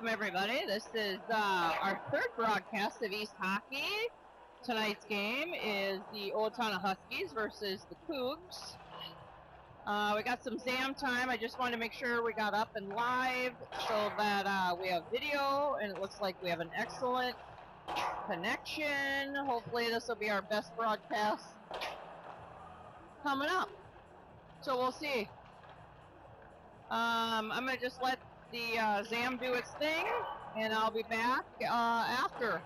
Welcome everybody. This is our third broadcast of East Hockey. Tonight's game is the Owatonna Huskies versus the Cougs. We got some Zam time. I just wanted to make sure we got up and live so that we have video, and it looks like we have an excellent connection. Hopefully this will be our best broadcast coming up. So we'll see. I'm going to just let the Zam do its thing, and I'll be back after.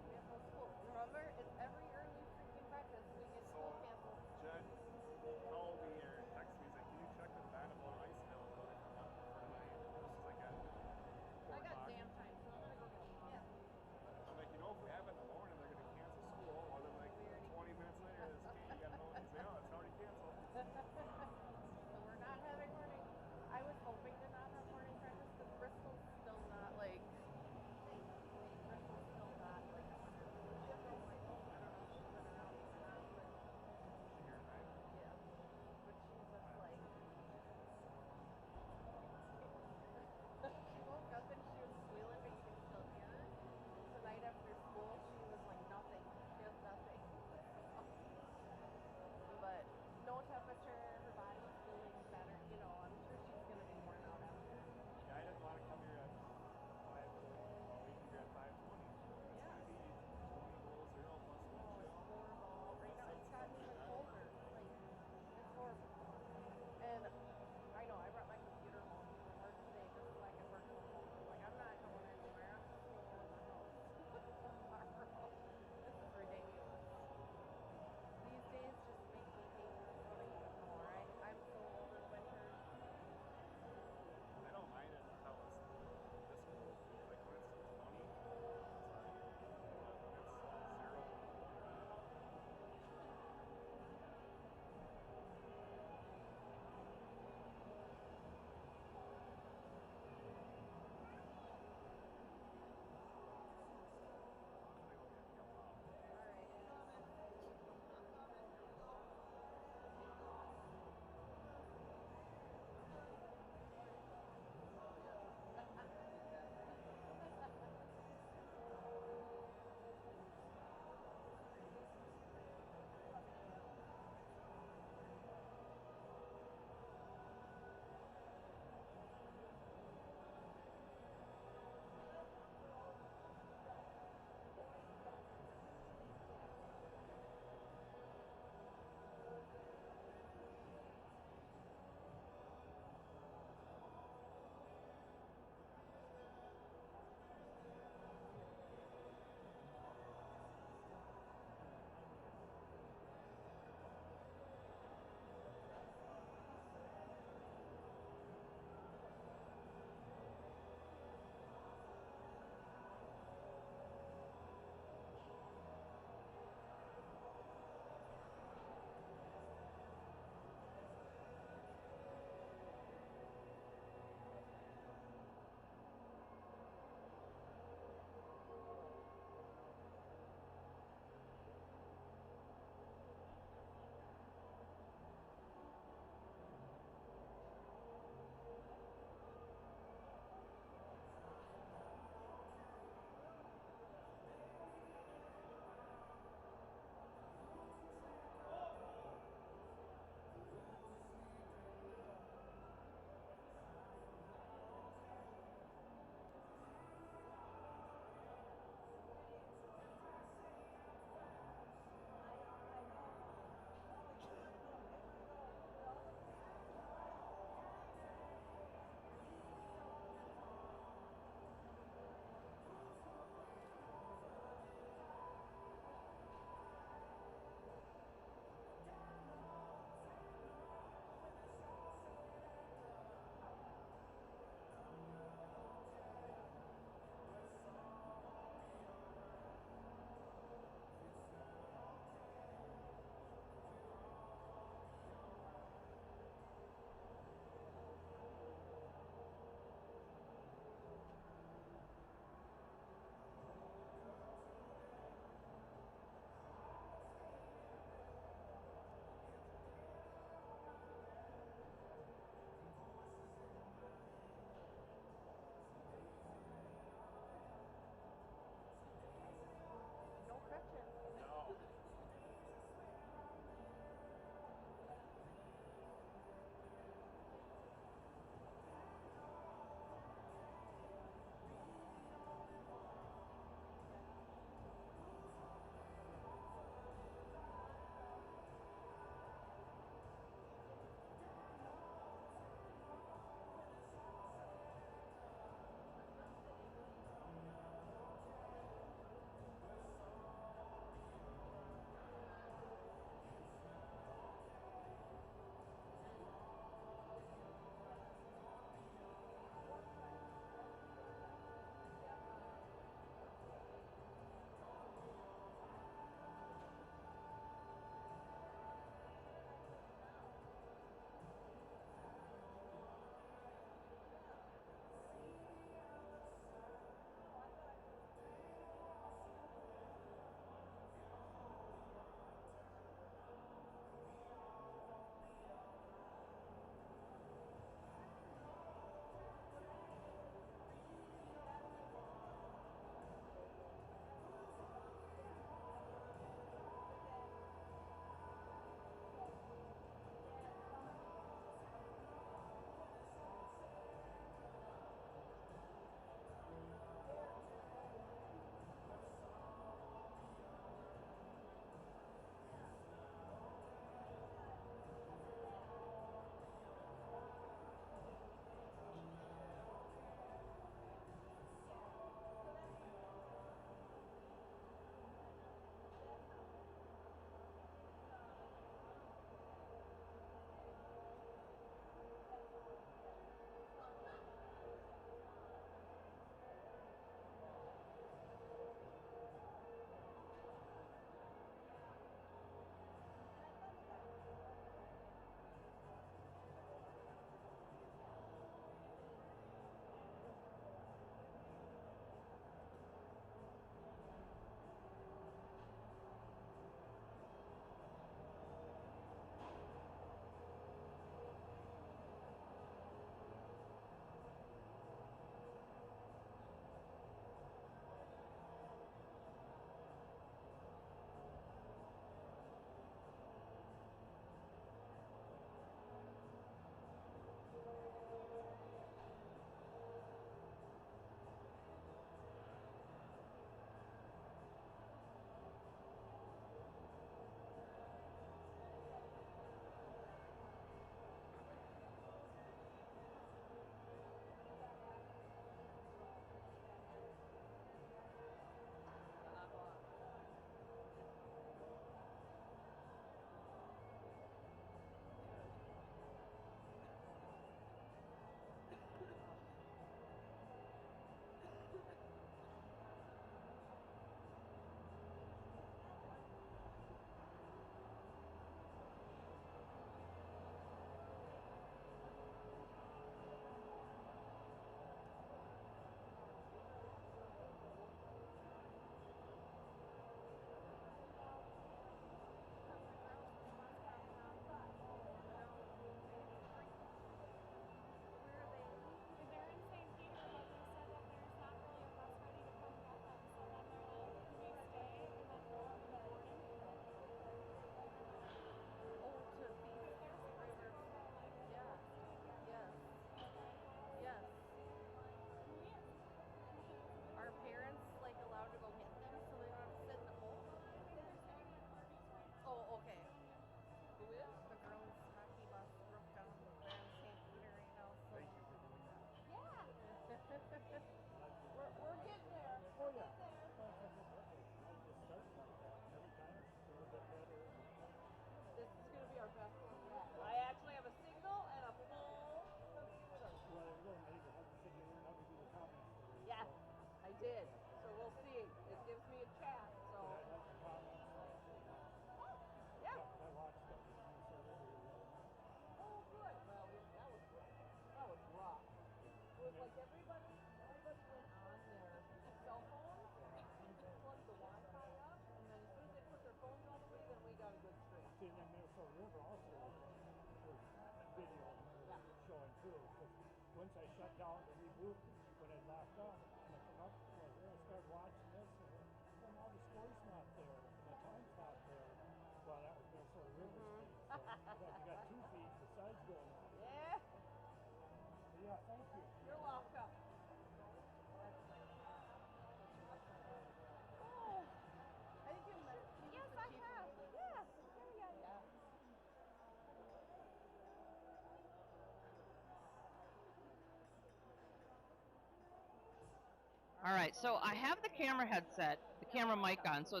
All right, so I have the camera headset, the camera mic on, so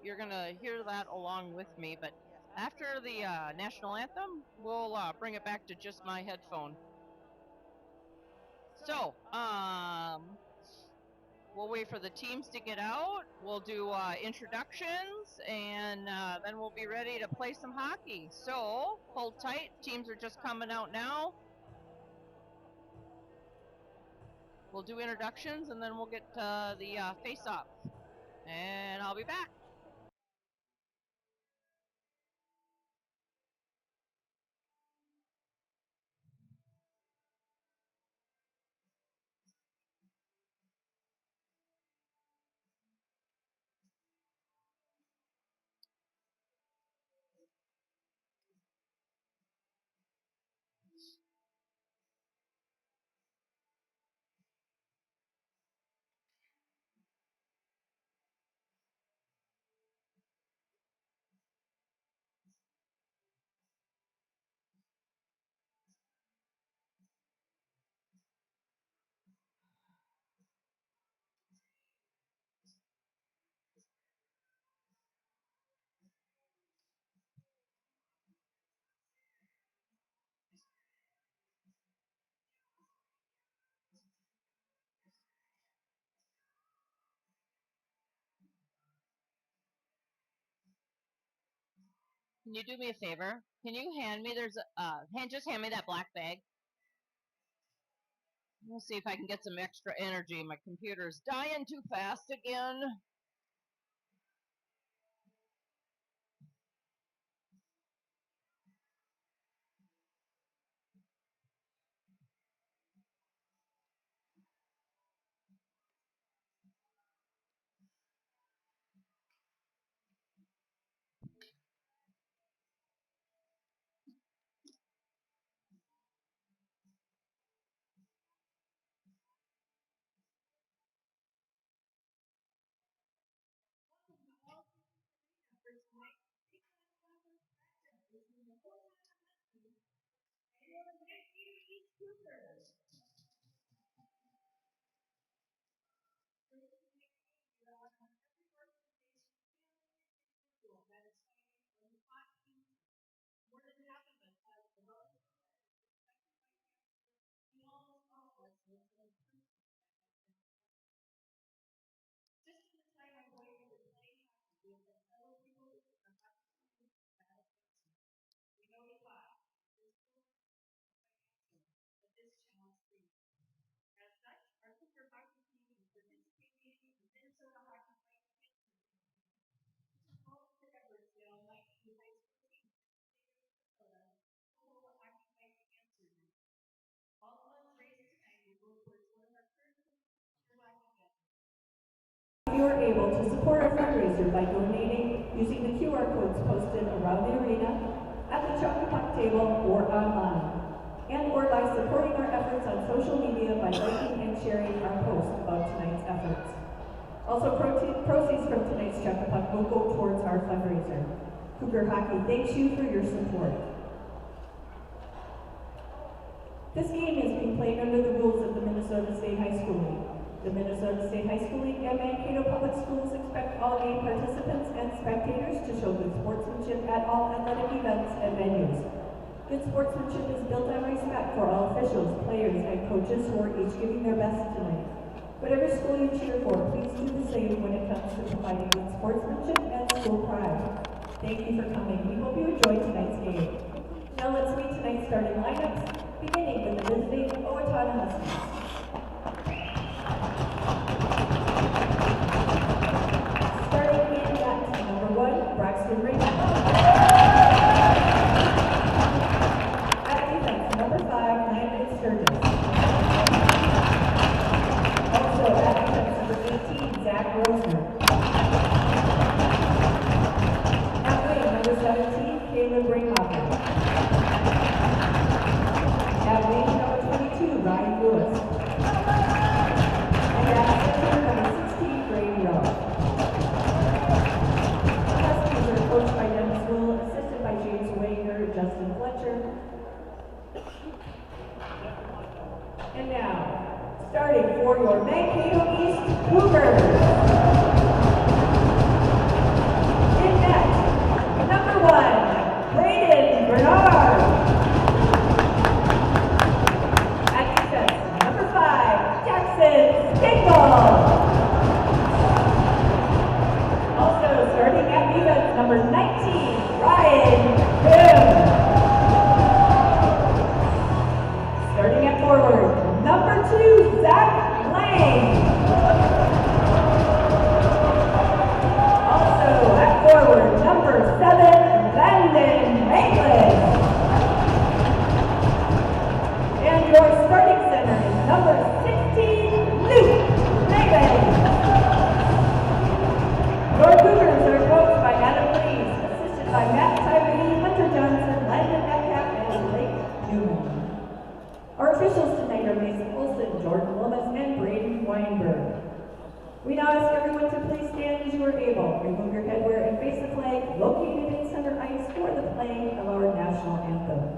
you're gonna hear that along with me. But after the national anthem, we'll bring it back to just my headphone. So, we'll wait for the teams to get out. We'll do introductions, and then we'll be ready to play some hockey. So, hold tight. Teams are just coming out now. We'll do introductions, and then we'll get the face-off. And I'll be back. Can you do me a favor? Can you hand me just hand me that black bag? We'll see if I can get some extra energy. My computer's dying too fast again. You are able to support our fundraiser by donating using the QR codes posted around the arena, at the chocolate puck table, or online, and or by supporting our efforts on social media by liking and sharing our post about tonight's efforts. Also, proceeds from tonight's chocolate puck will go towards our fundraiser. Cougar Hockey thanks you for your support. This game is being played under the rules of the Minnesota State High School League. The Minnesota State High School League and Mankato Public Schools expect all game participants and spectators to show good sportsmanship at all athletic events and venues. Good sportsmanship is built on respect for all officials, players, and coaches who are each giving their best tonight. Whatever school you cheer for, please do the same when it comes to providing good sportsmanship and school pride. Thank you for coming. We hope you enjoyed tonight's game. Now let's meet tonight's starting lineups, beginning with the visiting Owatonna Huskies. Starting in at number 1, Braxton Raymond. At defense, number 5, Landon Sturgis. Also at defense, number 18, Zach Rosner. At wing, number 17, Caleb Ringhofer. At wing, number 22, Ryan Lewis. And at center, number 16, Brady Rowe. Coached by Dennis Will, assisted by James Wager, Justin Fletcher. And now, Starting for your Mankato East Cougars. In net, number 1, Braden Bernard. At defense, number 5, Jackson Staples. Also starting at defense, number 19, Ryan Kim. Starting at forward, number 2, Zach Lang. Also at forward, number 7, Landon Maitland. And your starting center is number 16, Luke Maitland. Your Cougars are coached by Adam Cleese, assisted by Matt Tyree, Hunter Johnson, Landon Metcalf, and Blake Newman. Our officials tonight are Mason Olson, Jordan Loomis, and Braden Weinberg. We now ask everyone to please stand as you are able, remove your headwear, and face the flag located in center ice for the playing of our national anthem.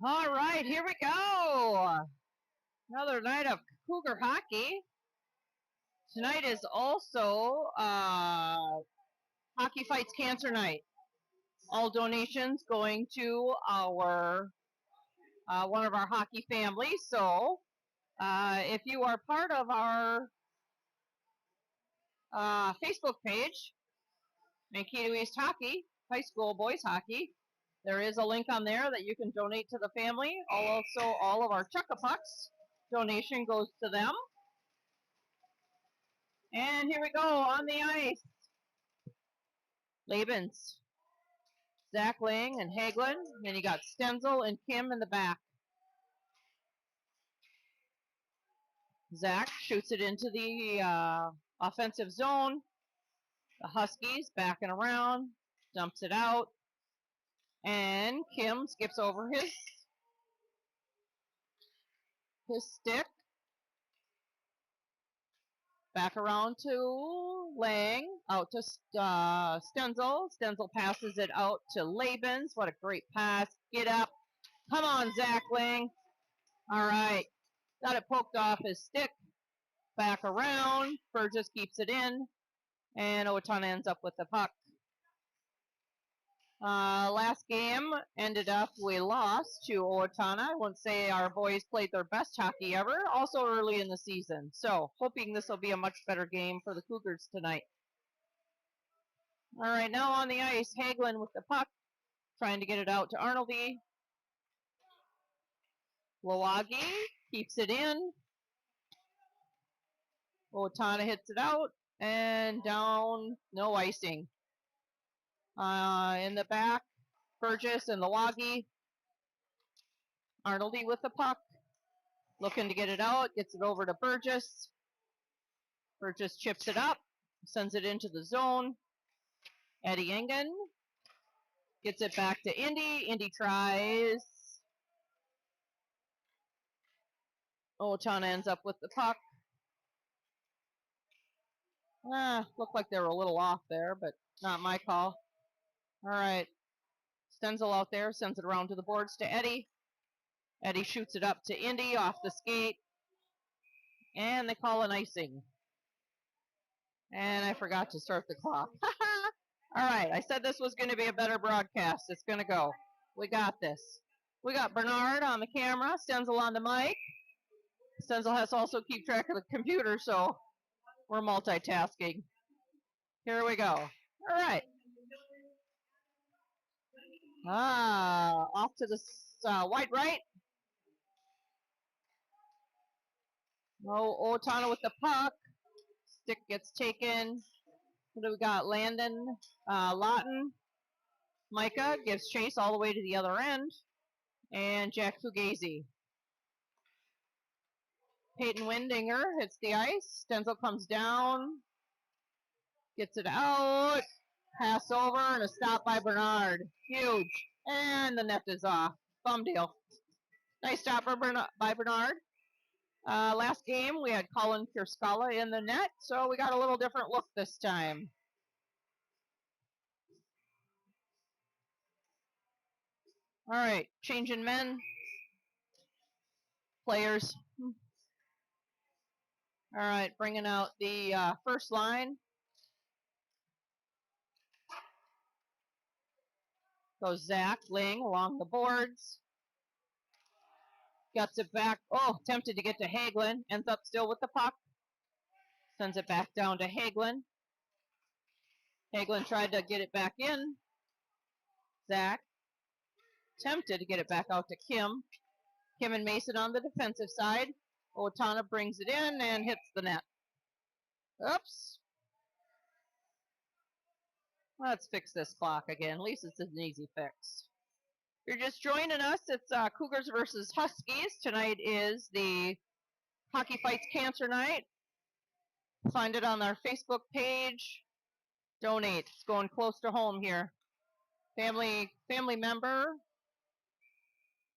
All right, here we go. Another night of Cougar hockey. Tonight is also Hockey Fights Cancer Night. All donations going to our one of our hockey families. So if you are part of our Facebook page, Mankato East Hockey, High School Boys Hockey, there is a link on there that you can donate to the family. Also, all of our Chuck-a-Pucks donation goes to them. And here we go on the ice. Labens, Zach Lang and Hagelin. Then you got Stenzel and Kim in the back. Zach shoots it into the offensive zone. The Huskies backing around, dumps it out. And Kim skips over his stick. Back around to Lang, out to Stenzel. Stenzel passes it out to Labens. What a great pass. Get up. Come on, Zach Lang. All right. Got it poked off his stick. Back around. Burgess keeps it in. And Owatonna ends up with the puck. Last game ended up, we lost to Owatonna. I wouldn't say our boys played their best hockey ever, also early in the season. So, hoping this will be a much better game for the Cougars tonight. All right, now on the ice, Hagelin with the puck, trying to get it out to Arnoldy. Lawagi keeps it in. Owatonna hits it out, and down, no icing. In the back, Burgess and Lawagi. Arnoldy with the puck, looking to get it out, gets it over to Burgess. Burgess chips it up, sends it into the zone. Eddie Engen Gets it back to Indy. Indy tries. Owatonna ends up with the puck. Looked like they were a little off there, but not my call. All right. Stenzel out there, sends it around to the boards to Eddie. Eddie shoots it up to Indy off the skate. And they call an icing. And I forgot to start the clock. All right, I said this was going to be a better broadcast. It's going to go. We got this. We got Bernard on the camera, Stenzel on the mic. Stenzel has to also keep track of the computer, so we're multitasking. Here we go. All right. Off to the wide right. Owatonna with the puck. Stick gets taken. What do we got? Landon, Lawton. Micah gives chase all the way to the other end. And Jack Fugazi. Peyton Windinger hits the ice. Stenzel comes down. Gets it out. Pass over and a stop by Bernard. Huge. And the net is off. Bum deal. Nice stop by Bernard. Last game we had Colin Kirskala in the net, so we got a little different look this time. All right, changing men. Players. All right, bringing out the first line. Goes Zach Ling along the boards. Gets it back. Oh, tempted to get to Hagelin. Ends up still with the puck. Sends it back down to Hagelin. Hagelin tried to get it back in. Zach tempted to get it back out to Kim. Kim and Mason on the defensive side. Owatonna brings it in and hits the net. Oops. Let's fix this clock again. At least it's an easy fix. If you're just joining us, it's Cougars versus Huskies. Tonight is the Hockey Fights Cancer Night. Find it on our Facebook page. Donate. It's going close to home here. Family member,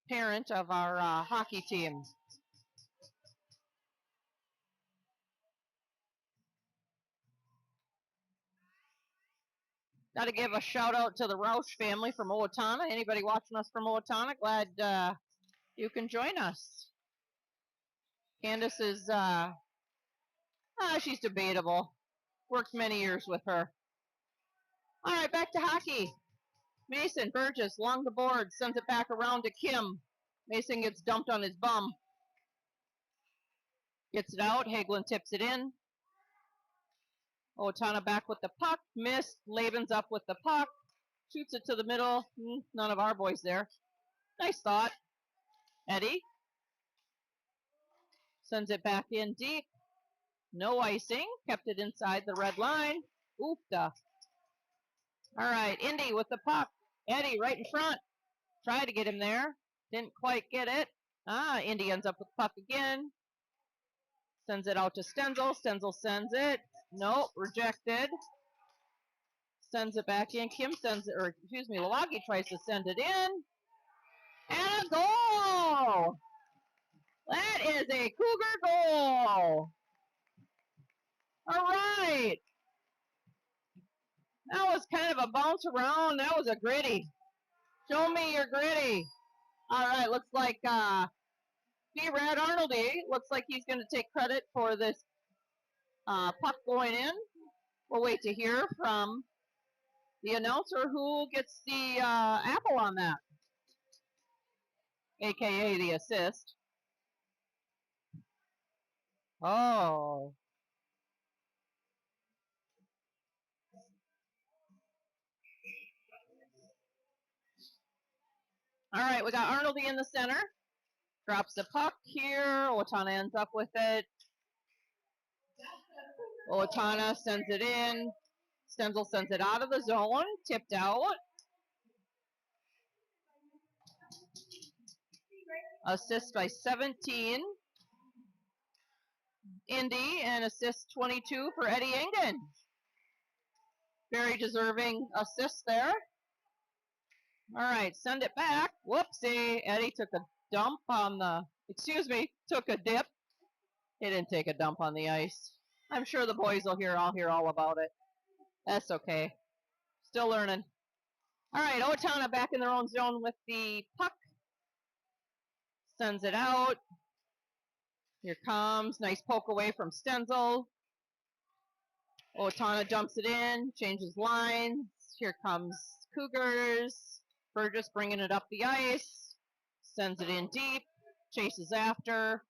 parent of our hockey team. Got to give a shout out to the Roush family from Owatonna. Anybody watching us from Owatonna, glad you can join us. Candace is, she's debatable. Worked many years with her. All right, back to hockey. Mason Burgess along the board, sends it back around to Kim. Mason gets dumped on his bum. Gets it out. Hagelin tips it in. Owatonna back with the puck. Missed. Laban's up with the puck. Shoots it to the middle. None of our boys there. Nice thought. Eddie sends it back in deep. No icing. Kept it inside the red line. Oofda. All right, Indy with the puck. Eddie right in front. Tried to get him there. Didn't quite get it. Indy ends up with the puck again. Sends it out to Stenzel. Stenzel sends it. Nope, rejected. Sends it back in. Kim sends it, or excuse me, Lawagi tries to send it in. And a goal! That is a Cougar goal! All right. That was kind of a bounce around. That was a gritty. Show me your gritty. All right, looks like B-Rad Arnoldy looks like he's going to take credit for this puck going in. We'll wait to hear from the announcer who gets the apple on that, a.k.a. the assist. Oh. All right, we got Arnoldy in the center. Drops the puck here. Owatonna ends up with it. Owatonna sends it in. Stenzel sends it out of the zone. Tipped out. Assist by 17. Indy, and assist 22 for Eddie Engen. Very deserving assist there. All right, send it back. Whoopsie. Eddie took a dump on the, excuse me, took a dip. He didn't take a dump on the ice. I'm sure the boys will hear all about it. That's okay. Still learning. All right, Owatonna back in their own zone with the puck. Sends it out. Here comes. Nice poke away from Stenzel. Owatonna dumps it in, changes lines. Here comes Cougars. Burgess bringing it up the ice. Sends it in deep. Chases after.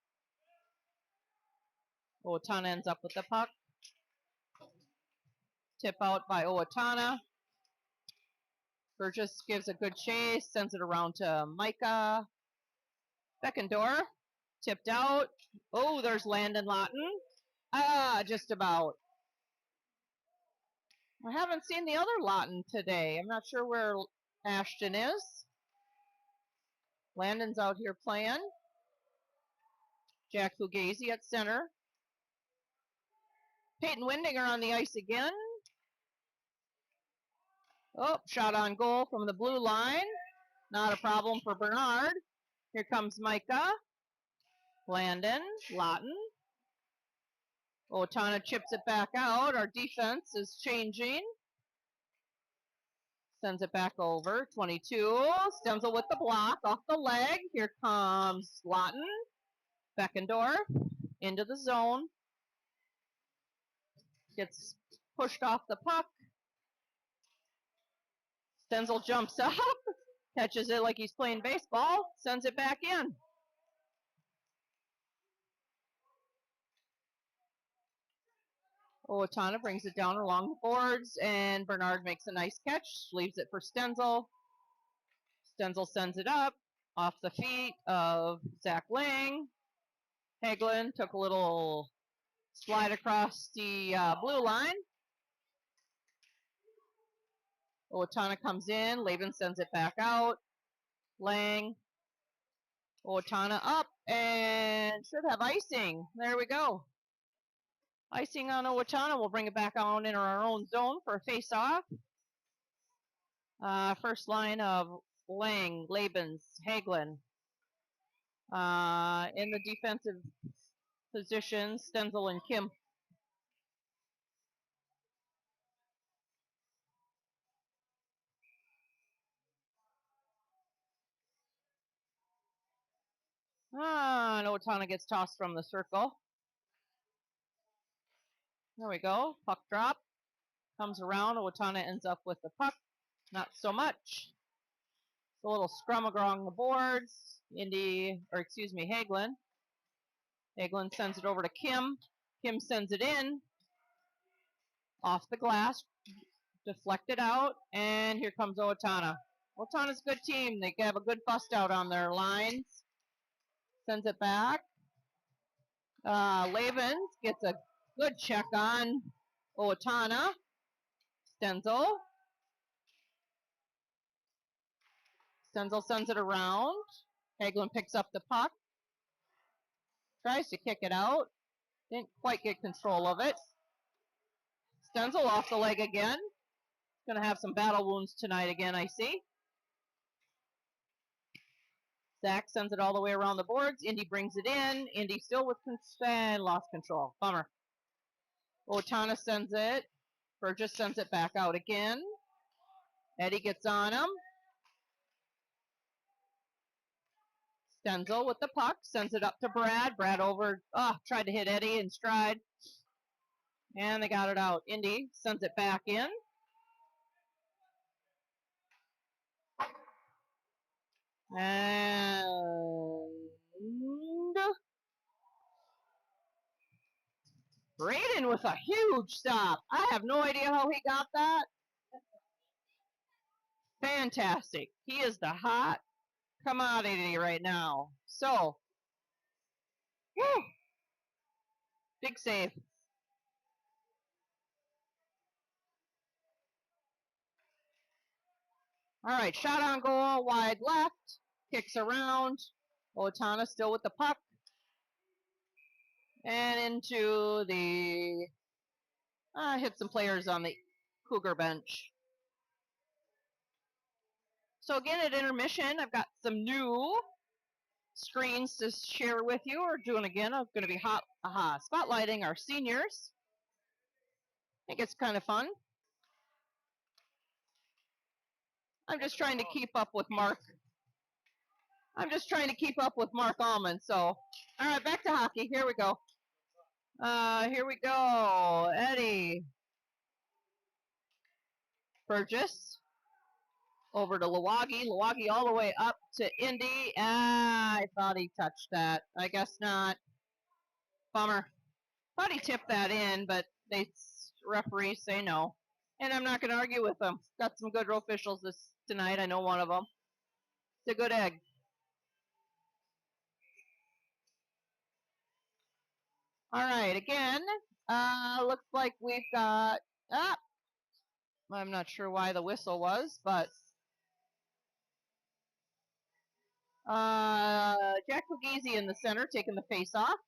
Owatonna ends up with the puck. Tip out by Owatonna. Burgess gives a good chase. Sends it around to Micah. Beckendorf. Tipped out. Oh, there's Landon Lawton. Just about. I haven't seen the other Lawton today. I'm not sure where Ashton is. Landon's out here playing. Jack Fugazi at center. Peyton Windinger on the ice again. Oh, shot on goal from the blue line. Not a problem for Bernard. Here comes Micah. Landon. Lawton. Owatonna chips it back out. Our defense is changing. Sends it back over. 22. Stenzel with the block off the leg. Here comes Lawton. Beckendorf into the zone. Gets pushed off the puck. Stenzel jumps up. Catches it like he's playing baseball. Sends it back in. Owatonna brings it down along the boards, and Bernard makes a nice catch. Leaves it for Stenzel. Stenzel sends it up off the feet of Zach Lang. Hagelin took a little slide across the blue line. Owatonna comes in. Laban sends it back out. Lang. Owatonna up and should have icing. There we go. Icing on Owatonna. We'll bring it back on in our own zone for a face-off. First line of Lang, Labens, Hagelin. In the defensive position, Stenzel and Kim. And Owatonna gets tossed from the circle. There we go. Puck drop. Comes around. Owatonna ends up with the puck. Not so much. It's a little scrum along the boards. Hagelin. Hagelin sends it over to Kim. Kim sends it in. Off the glass. Deflected out. And here comes Owatonna. Owatonna's a good team. They have a good bust out on their lines. Sends it back. Lavens gets a good check on Owatonna. Stenzel. Stenzel sends it around. Hagelin picks up the puck. Tries to kick it out. Didn't quite get control of it. Stenzel off the leg again. Gonna have some battle wounds tonight again, I see. Zach sends it all the way around the boards. Indy brings it in. Indy still with and lost control. Bummer. Owatonna sends it. Burgess sends it back out again. Eddie gets on him. Stenzel with the puck. Sends it up to Brad. Brad over. Tried to hit Eddie in stride. And they got it out. Indy sends it back in. And Braden with a huge stop. I have no idea how he got that. Fantastic. He is the hot commodity right now. So, whew, big save. All right, shot on goal, wide left, kicks around. Owatonna still with the puck. And into the, hit some players on the Cougar bench. So again, at intermission, I've got some new screens to share with you. We're doing again, I'm going to be spotlighting our seniors. I think it's kind of fun. I'm just trying to keep up with Mark. Allman. So, all right, back to hockey. Here we go. Here we go. Eddie Burgess over to Lawagi. Lawagi all the way up to Indy. I thought he touched that. I guess not. Bummer. Thought he tipped that in, but referees say no. And I'm not going to argue with them. Got some good officials tonight. I know one of them. It's a good egg. All right, again, looks like we've got, I'm not sure why the whistle was, but Jack Puglisi in the center taking the face off.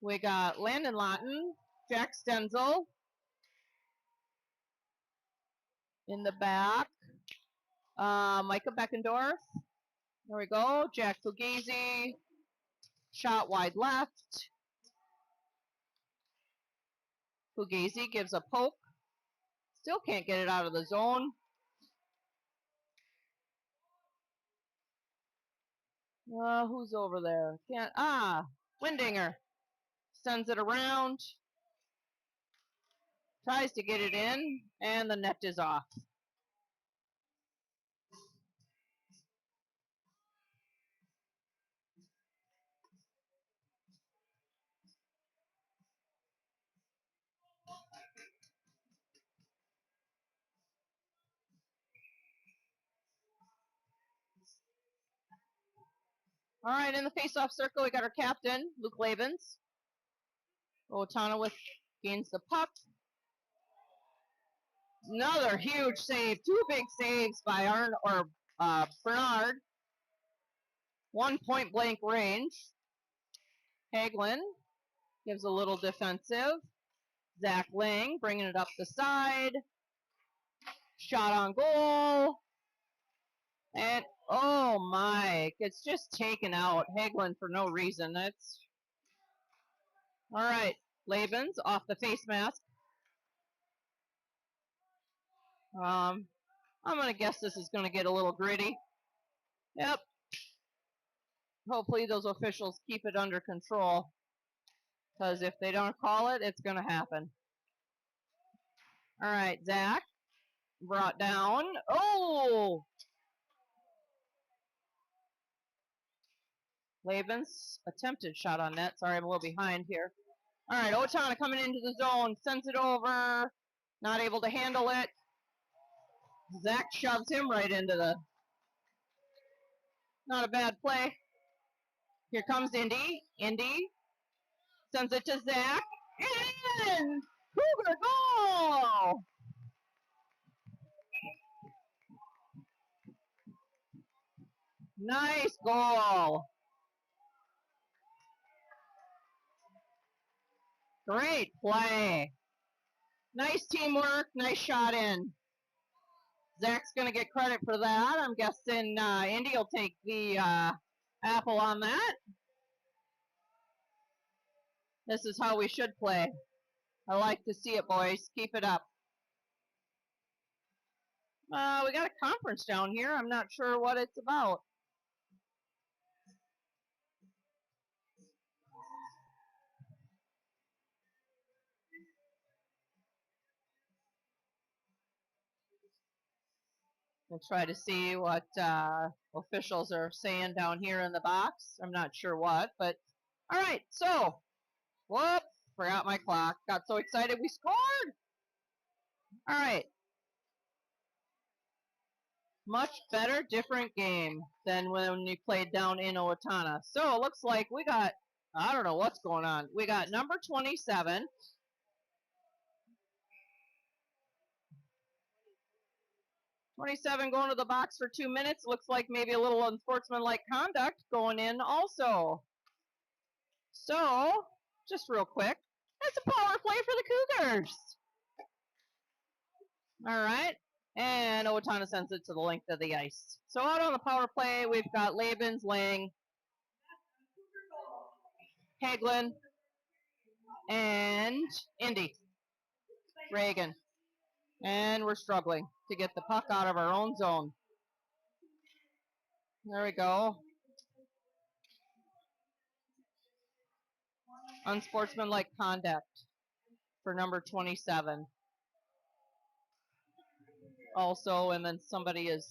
We got Landon Lawton, Jack Stenzel in the back. Micah Beckendorf. There we go. Jack Puglisi. Shot wide left. Puglisi gives a poke. Still can't get it out of the zone. Who's over there? Windinger. Sends it around. Tries to get it in, and the net is off. All right, in the face-off circle, we got our captain, Luke Labens. Owatonna gains the puck. Another huge save. Two big saves by Bernard. 1 point blank range. Hagelin gives a little defensive. Zach Lang bringing it up the side. Shot on goal. And, oh my, it's just taken out. Hagelin for no reason. That's all right. Labens off the face mask. I'm going to guess this is going to get a little gritty. Yep. Hopefully those officials keep it under control. Because if they don't call it, it's going to happen. All right, Zach. Brought down. Oh! Labens attempted shot on net. Sorry, I'm a little behind here. All right, Owatonna coming into the zone. Sends it over. Not able to handle it. Zach shoves him right into the... Not a bad play. Here comes Indy. Indy sends it to Zach. And Cougar goal! Nice goal. Great play. Nice teamwork. Nice shot in. Zach's going to get credit for that. I'm guessing Indy will take the apple on that. This is how we should play. I like to see it, boys. Keep it up. We got a conference down here. I'm not sure what it's about. We'll try to see what officials are saying down here in the box. I'm not sure what, but all right. So, whoop, forgot my clock. Got so excited we scored. All right. Much better, different game than when we played down in Owatonna. So it looks like we got, I don't know what's going on. We got number 27. Going to the box for 2 minutes. Looks like maybe a little unsportsmanlike conduct going in also. So, just real quick, that's a power play for the Cougars. All right. And Owatonna sends it to the length of the ice. So out on the power play, we've got Labens, Lang, Hagelin, and Indy, Reagan. And we're struggling to get the puck out of our own zone. There we go. Unsportsmanlike conduct for number 27. Also, and then somebody is,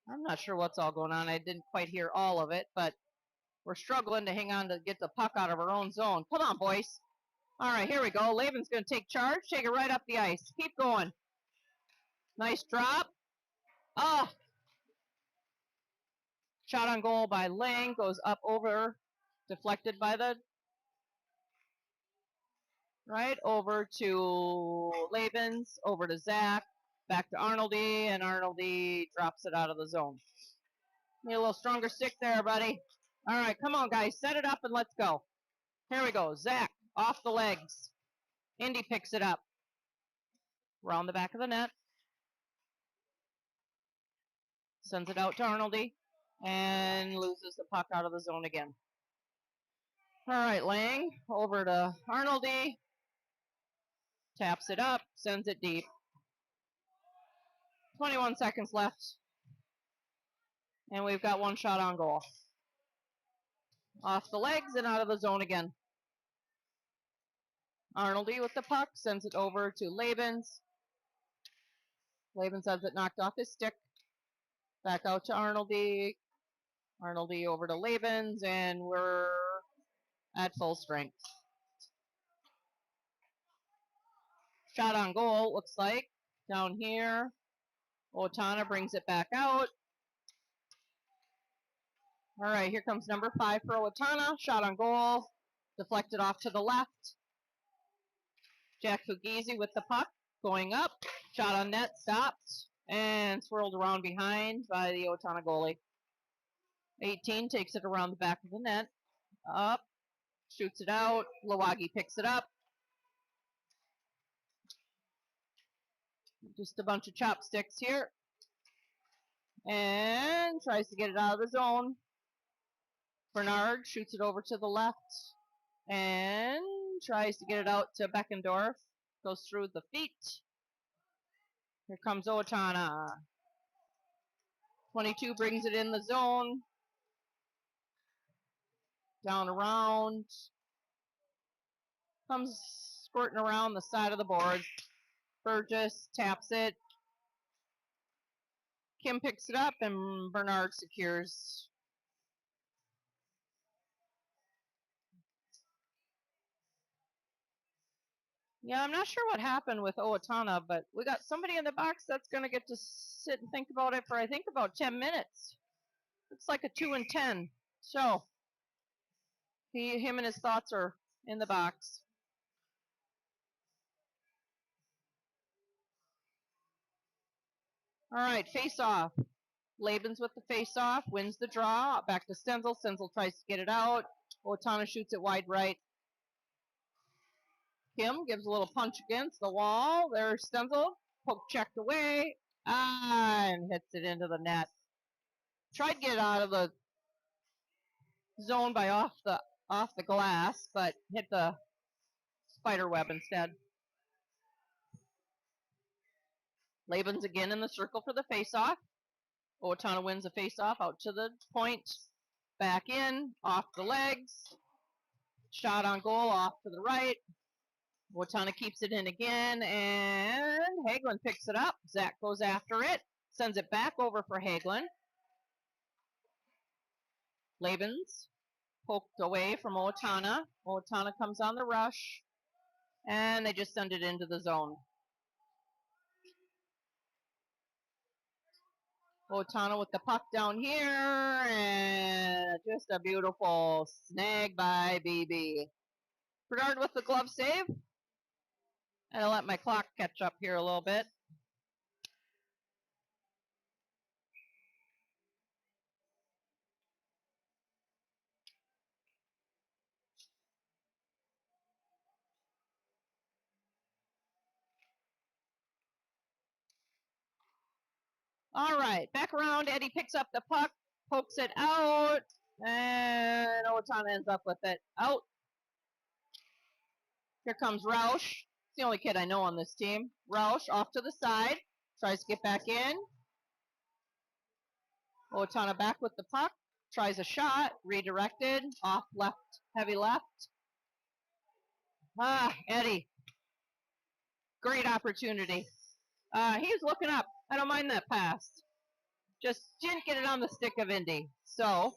I'm not sure what's all going on. I didn't quite hear all of it, but we're struggling to hang on to get the puck out of our own zone. Come on, boys. All right, here we go. Laban's going to take charge, take it right up the ice. Keep going. Nice drop. Oh, shot on goal by Lang, goes up over, deflected by the, right, over to Labens, over to Zach, back to Arnoldy, and Arnoldy drops it out of the zone. Need a little stronger stick there, buddy. All right, come on, guys. Set it up and let's go. Here we go. Zach, off the legs. Indy picks it up. Around the back of the net. Sends it out to Arnoldy. And loses the puck out of the zone again. All right, Lang, over to Arnoldy. Taps it up, sends it deep. 21 seconds left. And we've got one shot on goal. Off the legs and out of the zone again. Arnoldy with the puck, sends it over to Labens. Labens has it knocked off his stick. Back out to Arnoldy. Arnoldy over to Labens, and we're at full strength. Shot on goal, looks like. Down here. Owatonna brings it back out. All right, here comes number 5 for Owatonna. Shot on goal. Deflected off to the left. Jack Fugizi with the puck. Going up. Shot on net. Stopped. And swirled around behind by the Owatonna goalie. 18 takes it around the back of the net. Up. Shoots it out. Lawagi picks it up. Just a bunch of chopsticks here. And tries to get it out of the zone. Bernard shoots it over to the left. And tries to get it out to Beckendorf. Goes through the feet. Here comes Owatonna. 22 brings it in the zone. Down around. Comes squirting around the side of the board. Burgess taps it. Kim picks it up and Bernard secures. Yeah, I'm not sure what happened with Owatonna, but we got somebody in the box that's going to get to sit and think about it for, I think, about 10 minutes. Looks like a 2 and 10. So, him and his thoughts are in the box. All right, face off. Labens with the face off, wins the draw. Back to Stenzel. Stenzel tries to get it out. Owatonna shoots it wide right. Kim gives a little punch against the wall. There's Stenzel. Poke checked away. And hits it into the net. Tried to get out of the zone by off the glass, but hit the spider web instead. Labens again in the circle for the face-off. Owatonna wins the face-off out to the point. Back in, off the legs. Shot on goal, off to the right. Owatonna keeps it in again, and Hagelin picks it up. Zach goes after it, sends it back over for Hagelin. Labens poked away from Owatonna. Owatonna comes on the rush, and they just send it into the zone. Owatonna with the puck down here, and just a beautiful snag by BB. Bernard with the glove save. And I'll let my clock catch up here a little bit. All right, back around. Eddie picks up the puck, pokes it out, and Owatonna ends up with it. Out. Here comes Roush. It's the only kid I know on this team. Roush off to the side, tries to get back in. Owatonna back with the puck, tries a shot, redirected, off left, heavy left. Eddie. Great opportunity. He was looking up. I don't mind that pass. Just didn't get it on the stick of Indy. So,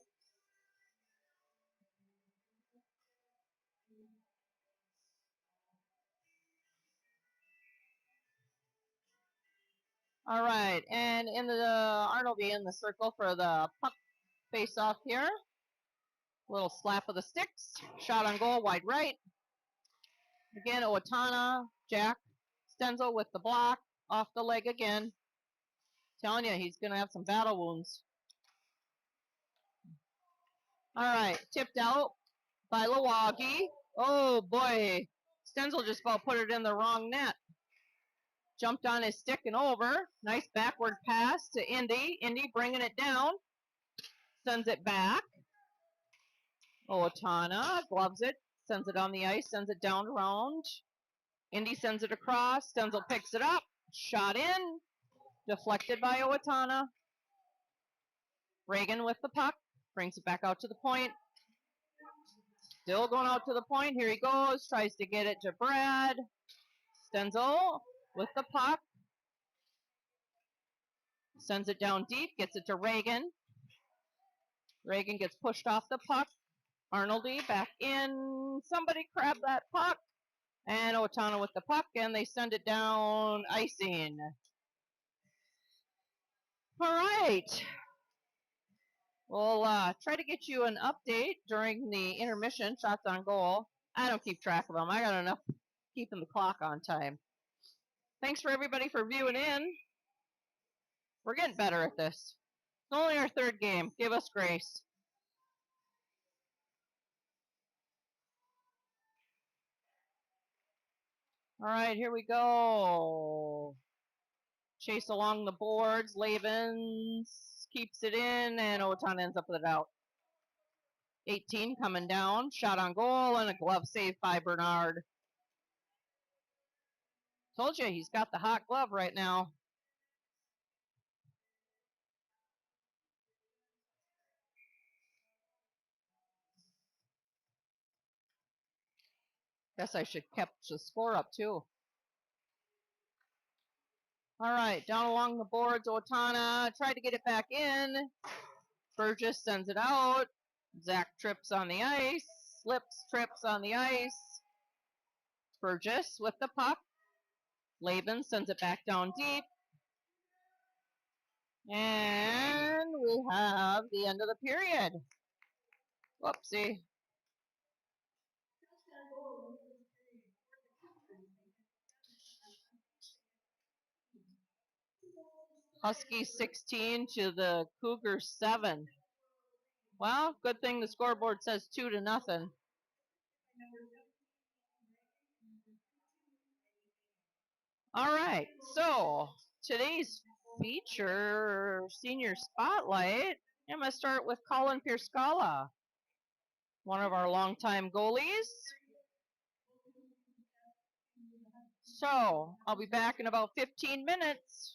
all right. And in the Arnold be in the circle for the puck face off here. Little slap of the sticks. Shot on goal, wide right. Again, Owatonna, Jack, Stenzel with the block. Off the leg again. Telling you, he's going to have some battle wounds. All right, tipped out by Lawagi. Oh boy, Stenzel just about put it in the wrong net. Jumped on his stick and over. Nice backward pass to Indy. Indy bringing it down. Sends it back. Owatonna gloves it. Sends it on the ice. Sends it down around. Indy sends it across. Stenzel picks it up. Shot in. Deflected by Owatonna. Reagan with the puck. Brings it back out to the point. Still going out to the point. Here he goes. Tries to get it to Brad. Stenzel with the puck. Sends it down deep. Gets it to Reagan. Reagan gets pushed off the puck. Arnoldy back in. Somebody grab that puck. And Owatonna with the puck. And they send it down icing. All right. We'll try to get you an update during the intermission. Shots on goal. I don't keep track of them. I got enough keeping the clock on time. Thanks for everybody for viewing in. We're getting better at this. It's only our third game. Give us grace. All right, here we go. Chase along the boards. Lavens keeps it in, and Owatonna ends up with it out. 18 coming down. Shot on goal, and a glove save by Bernard. Told you, he's got the hot glove right now. Guess I should kept the score up, too. All right, down along the boards, Owatonna tried to get it back in. Burgess sends it out. Zach trips on the ice. Slips, trips on the ice. Burgess with the puck. Laban sends it back down deep. And we have the end of the period. Whoopsie. Huskies 16 to the Cougars 7. Well, good thing the scoreboard says 2-0. All right, so today's feature senior spotlight. I'm going to start with Colin Pierscala, one of our longtime goalies. So I'll be back in about 15 minutes.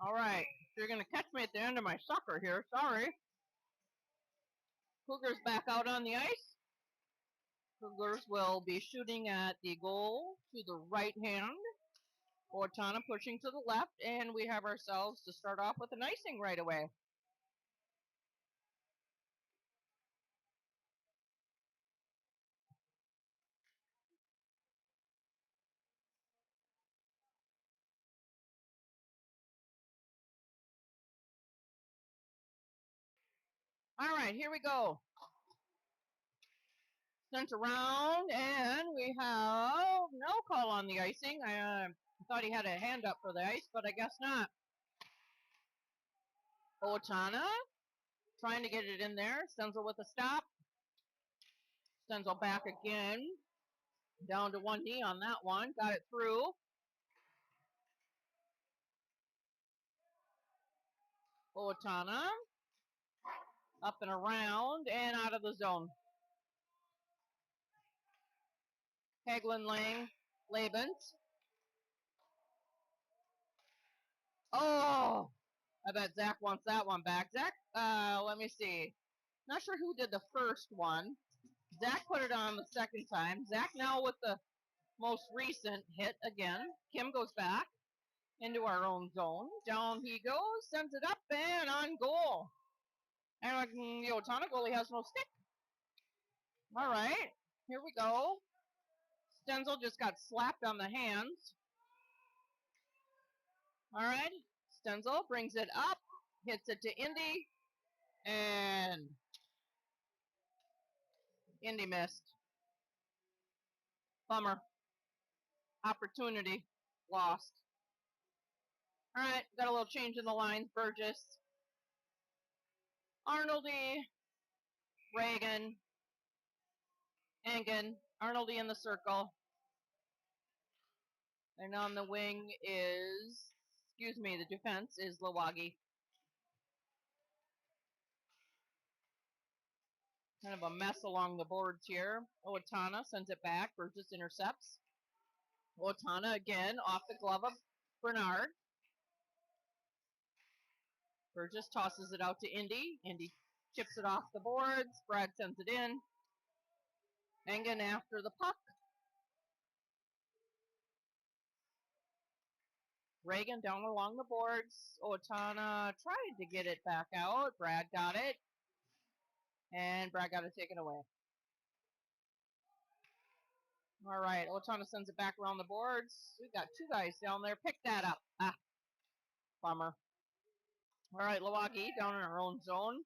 All right, you're going to catch me at the end of my sucker here. Sorry. Cougars back out on the ice. Cougars will be shooting at the goal to the right hand. Owatonna pushing to the left, and we have ourselves to start off with an icing right away. All right, here we go. Sent around, and we have no call on the icing. I thought he had a hand up for the ice, but I guess not. Owatonna trying to get it in there. Stenzel with a stop. Stenzel back again. Down to one knee on that one. Got it through. Owatonna up and around and out of the zone. Hagelin Lang, Labens. Oh, I bet Zach wants that one back. Zach, let me see. Not sure who did the first one. Zach put it on the second time. Zach now with the most recent hit again. Kim goes back into our own zone. Down he goes, sends it up and on goal. And the Owatonna goalie has no stick. All right, here we go. Stenzel just got slapped on the hands. All right, Stenzel brings it up, hits it to Indy, and Indy missed. Bummer. Opportunity lost. All right, got a little change in the lines. Burgess, Arnoldy, Reagan, Engen, Arnoldy in the circle. And on the wing is, the defense is Lawagi. Kind of a mess along the boards here. Owatonna sends it back. Burgess intercepts. Owatonna again off the glove of Bernard. Burgess tosses it out to Indy. Indy chips it off the boards. Brad sends it in. Engen after the puck. Reagan down along the boards. Owatonna tried to get it back out. Brad got it. And Brad got it taken away. All right, Owatonna sends it back around the boards. We've got two guys down there. Pick that up. Ah, bummer. All right, Lawagi down in our own zone.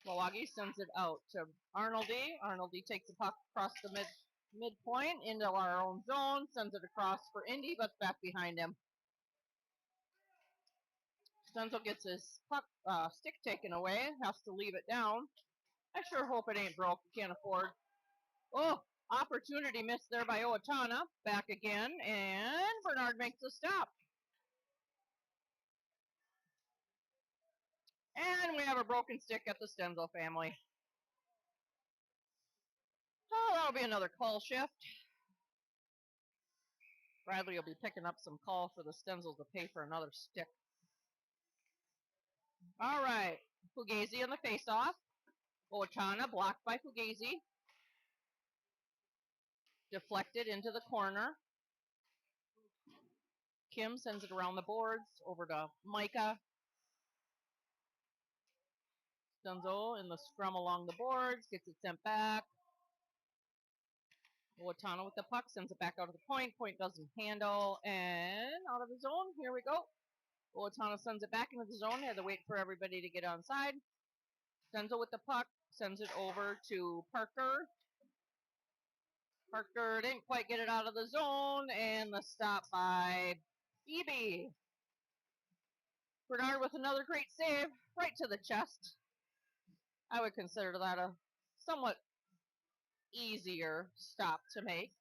Lawagi sends it out to Arnoldy. Arnoldy takes the puck across the midpoint into our own zone, sends it across for Indy, but back behind him. Stenzel gets his puck stick taken away, has to leave it down. I sure hope it ain't broke. Can't afford. Oh, opportunity missed there by Owatonna. Back again, and Bernard makes a stop. And we have a broken stick at the Stenzel family. Oh, that'll be another call shift. Bradley will be picking up some call for the Stenzels to pay for another stick. All right, Fugazi on the face-off. Owatonna blocked by Fugazi. Deflected into the corner. Kim sends it around the boards over to Micah. Stenzel in the scrum along the boards, gets it sent back. Owatonna with the puck, sends it back out of the point. Point doesn't handle, and out of the zone. Here we go. Owatonna sends it back into the zone. Had to wait for everybody to get onside. Stenzel with the puck, sends it over to Parker. Parker didn't quite get it out of the zone, and the stop by Eby. Bernard with another great save, right to the chest. I would consider that a somewhat easier stop to make.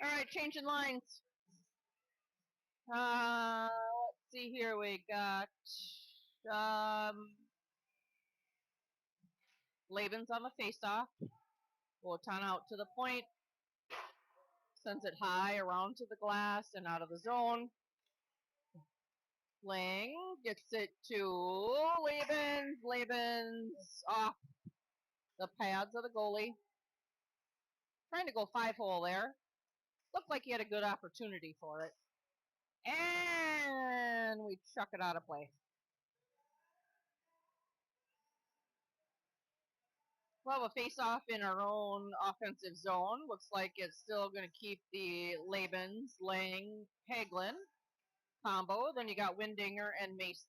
All right, changing lines. Let's see here. We got Labens on the faceoff. Owatonna out to the point. Sends it high around to the glass and out of the zone. Lang gets it to Labens. Labens off the pads of the goalie. Trying to go 5-hole there. Looked like he had a good opportunity for it. And we chuck it out of play. We'll have a face-off in our own offensive zone. Looks like it's still going to keep the Labens, Lang, Hagelin combo. Then you got Windinger and Mace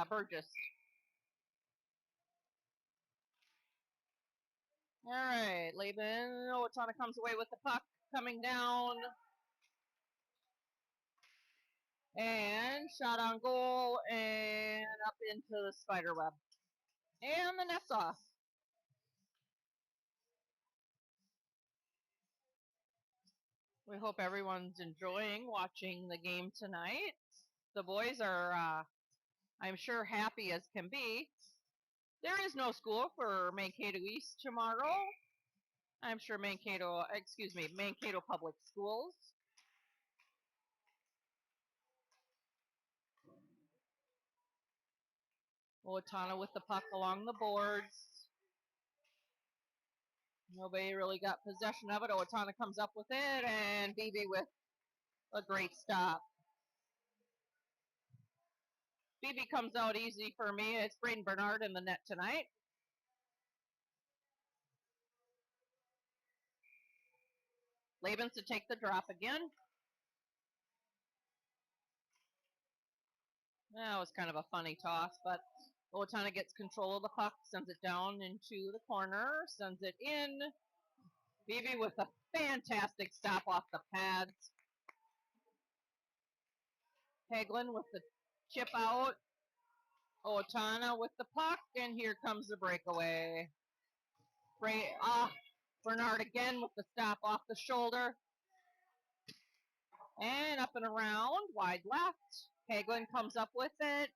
Burgess. All right, Laban. Owatonna comes away with the puck, coming down. And shot on goal and up into the spider web. And the net's off. We hope everyone's enjoying watching the game tonight. The boys are, I'm sure, happy as can be. There is no school for Mankato East tomorrow. I'm sure Mankato Public Schools. Owatonna with the puck along the boards. Nobody really got possession of it. Owatonna comes up with it, and Beebe with a great stop. Beebe comes out easy for me. It's Braden Bernard in the net tonight. Labens to take the drop again. That was kind of a funny toss, but Owatonna gets control of the puck, sends it down into the corner, sends it in. Beebe with a fantastic stop off the pads. Hagelin with the chip out. Owatonna with the puck, and here comes the breakaway. Bernard again with the stop off the shoulder. And up and around, wide left. Hagelin comes up with it.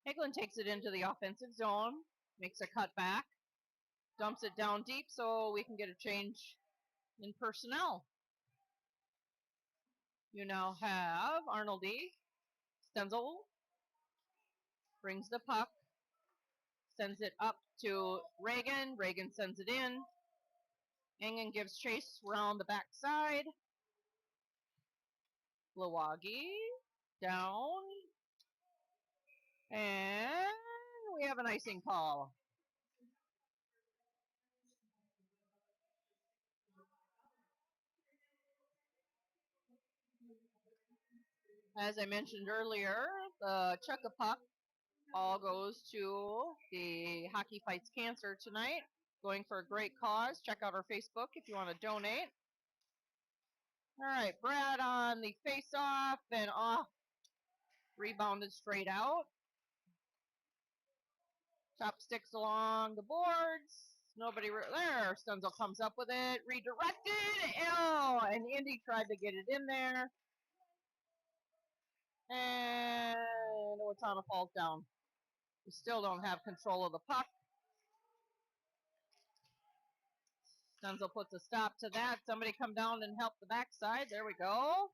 Hagelin takes it into the offensive zone, makes a cut back, dumps it down deep so we can get a change in personnel. You now have Arnoldy. Stenzel brings the puck, sends it up to Reagan. Reagan sends it in. Engen gives chase around the backside. Lawagi down. And we have an icing call. As I mentioned earlier, the Chuck a Puck all goes to the Hockey Fights Cancer tonight. Going for a great cause. Check out our Facebook if you want to donate. All right, Brad on the face-off and off. Rebounded straight out. Chopsticks along the boards. Nobody there. Stenzel comes up with it. Redirected. Oh, and Indy tried to get it in there. And Owatonna falls down. We still don't have control of the puck. Stenzel puts a stop to that. Somebody come down and help the backside. There we go.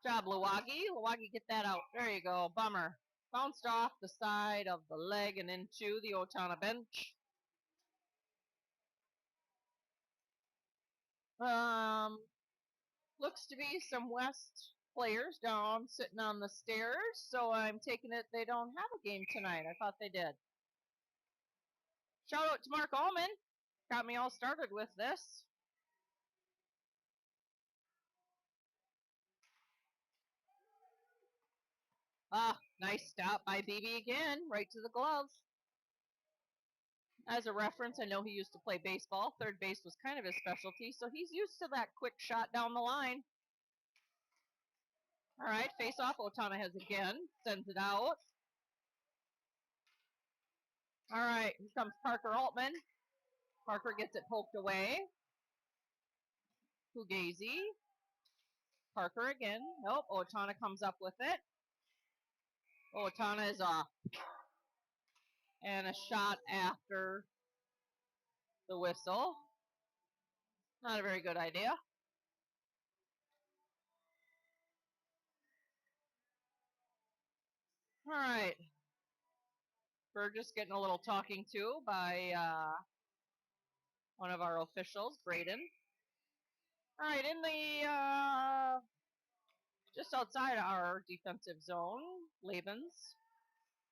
Job, Lawagi. Lawagi, get that out. There you go. Bummer. Bounced off the side of the leg and into the Owatonna bench. Looks to be some West players down sitting on the stairs, so I'm taking it they don't have a game tonight. I thought they did. Shout out to Mark Allman. Got me all started with this. Nice stop by Beebe again, right to the glove. As a reference, I know he used to play baseball. Third base was kind of his specialty, so he's used to that quick shot down the line. All right, face off. Owatonna has again, sends it out. All right, here comes Parker Altman. Parker gets it poked away. Fugazi. Parker again. Nope, Owatonna comes up with it. Owatonna is off. And a shot after the whistle. Not a very good idea. Alright. Burgess getting a little talking to by one of our officials, Braden. Alright, in the just outside our defensive zone, Labens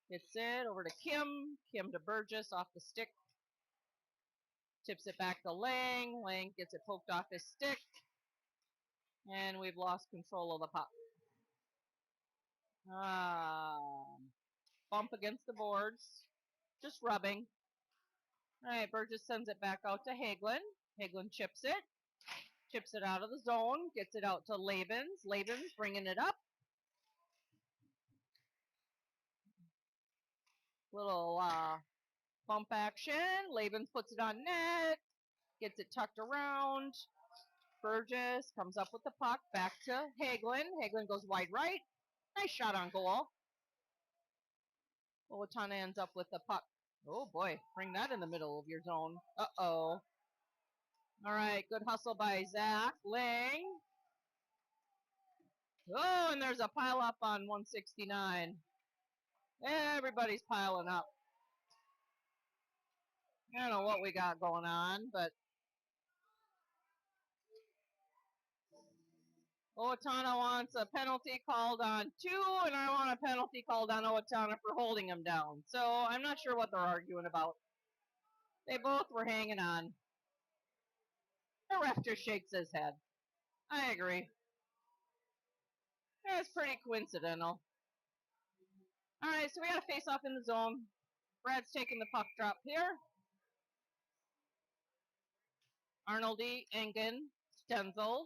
hits it over to Kim. Kim to Burgess off the stick. Tips it back to Lang. Lang gets it poked off his stick. And we've lost control of the puck. Bump against the boards. Just rubbing. Alright, Burgess sends it back out to Hagelin. Hagelin chips it. Chips it out of the zone. Gets it out to Labens. Labens bringing it up. Little bump action. Labens puts it on net. Gets it tucked around. Burgess comes up with the puck. Back to Hagelin. Hagelin goes wide right. Nice shot on goal. Owatonna ends up with the puck. Oh boy, bring that in the middle of your zone. Uh-oh. Alright, good hustle by Zach. Lang. Oh, and there's a pile up on 169. Everybody's piling up. I don't know what we got going on, but Owatonna wants a penalty called on 2, and I want a penalty called on Owatonna for holding him down. So I'm not sure what they're arguing about. They both were hanging on. The ref just shakes his head. I agree. That's pretty coincidental. Alright, so we got a face off in the zone. Brad's taking the puck drop here. Arnoldy, Engen, Stenzel.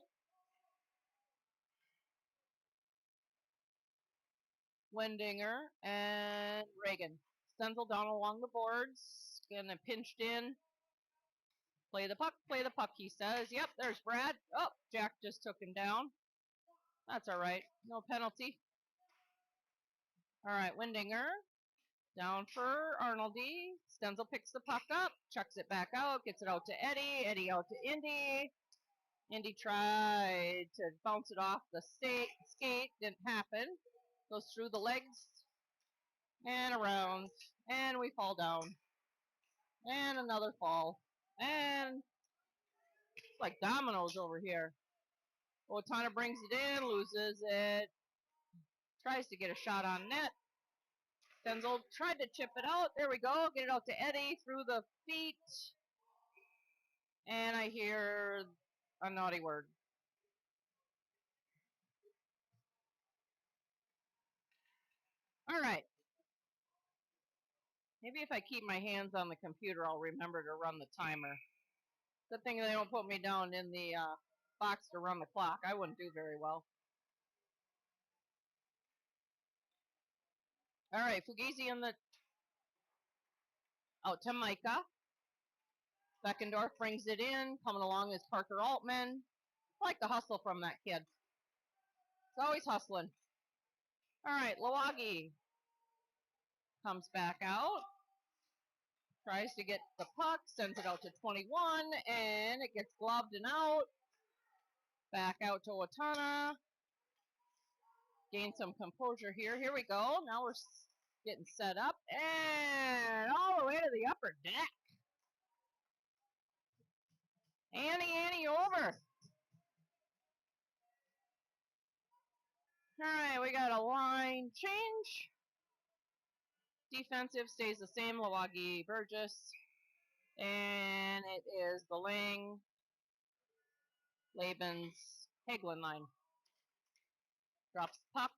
Wendinger, and Reagan. Stenzel down along the boards. Gonna pinched in. Play the puck, he says. Yep, there's Brad. Oh, Jack just took him down. That's alright. No penalty. Alright, Wendinger. Down for Arnoldy. Stenzel picks the puck up. Chucks it back out. Gets it out to Eddie. Eddie out to Indy. Indy tried to bounce it off the skate. Didn't happen. Goes through the legs. And around. And we fall down. And another fall. And it's like dominoes over here. Owatonna brings it in, loses it. Tries to get a shot on net. Stenzel tried to chip it out. There we go. Get it out to Eddie through the feet. And I hear a naughty word. Alright. Maybe if I keep my hands on the computer, I'll remember to run the timer. Good thing they don't put me down in the box to run the clock. I wouldn't do very well. Alright, Fugazi in the... out to Micah. Beckendorf brings it in. Coming along is Parker Altman. I like the hustle from that kid. He's always hustling. Alright, Lawagi comes back out. Tries to get the puck. Sends it out to 21. And it gets gloved and out. Back out to Owatonna. Gain some composure here. Here we go. Now we're getting set up. And all the way to the upper deck. Annie over. Alright, we got a line change. Defensive stays the same. Lawagi, Burgess. And it is the Lang, Labens, Hagelin line. Drops the puck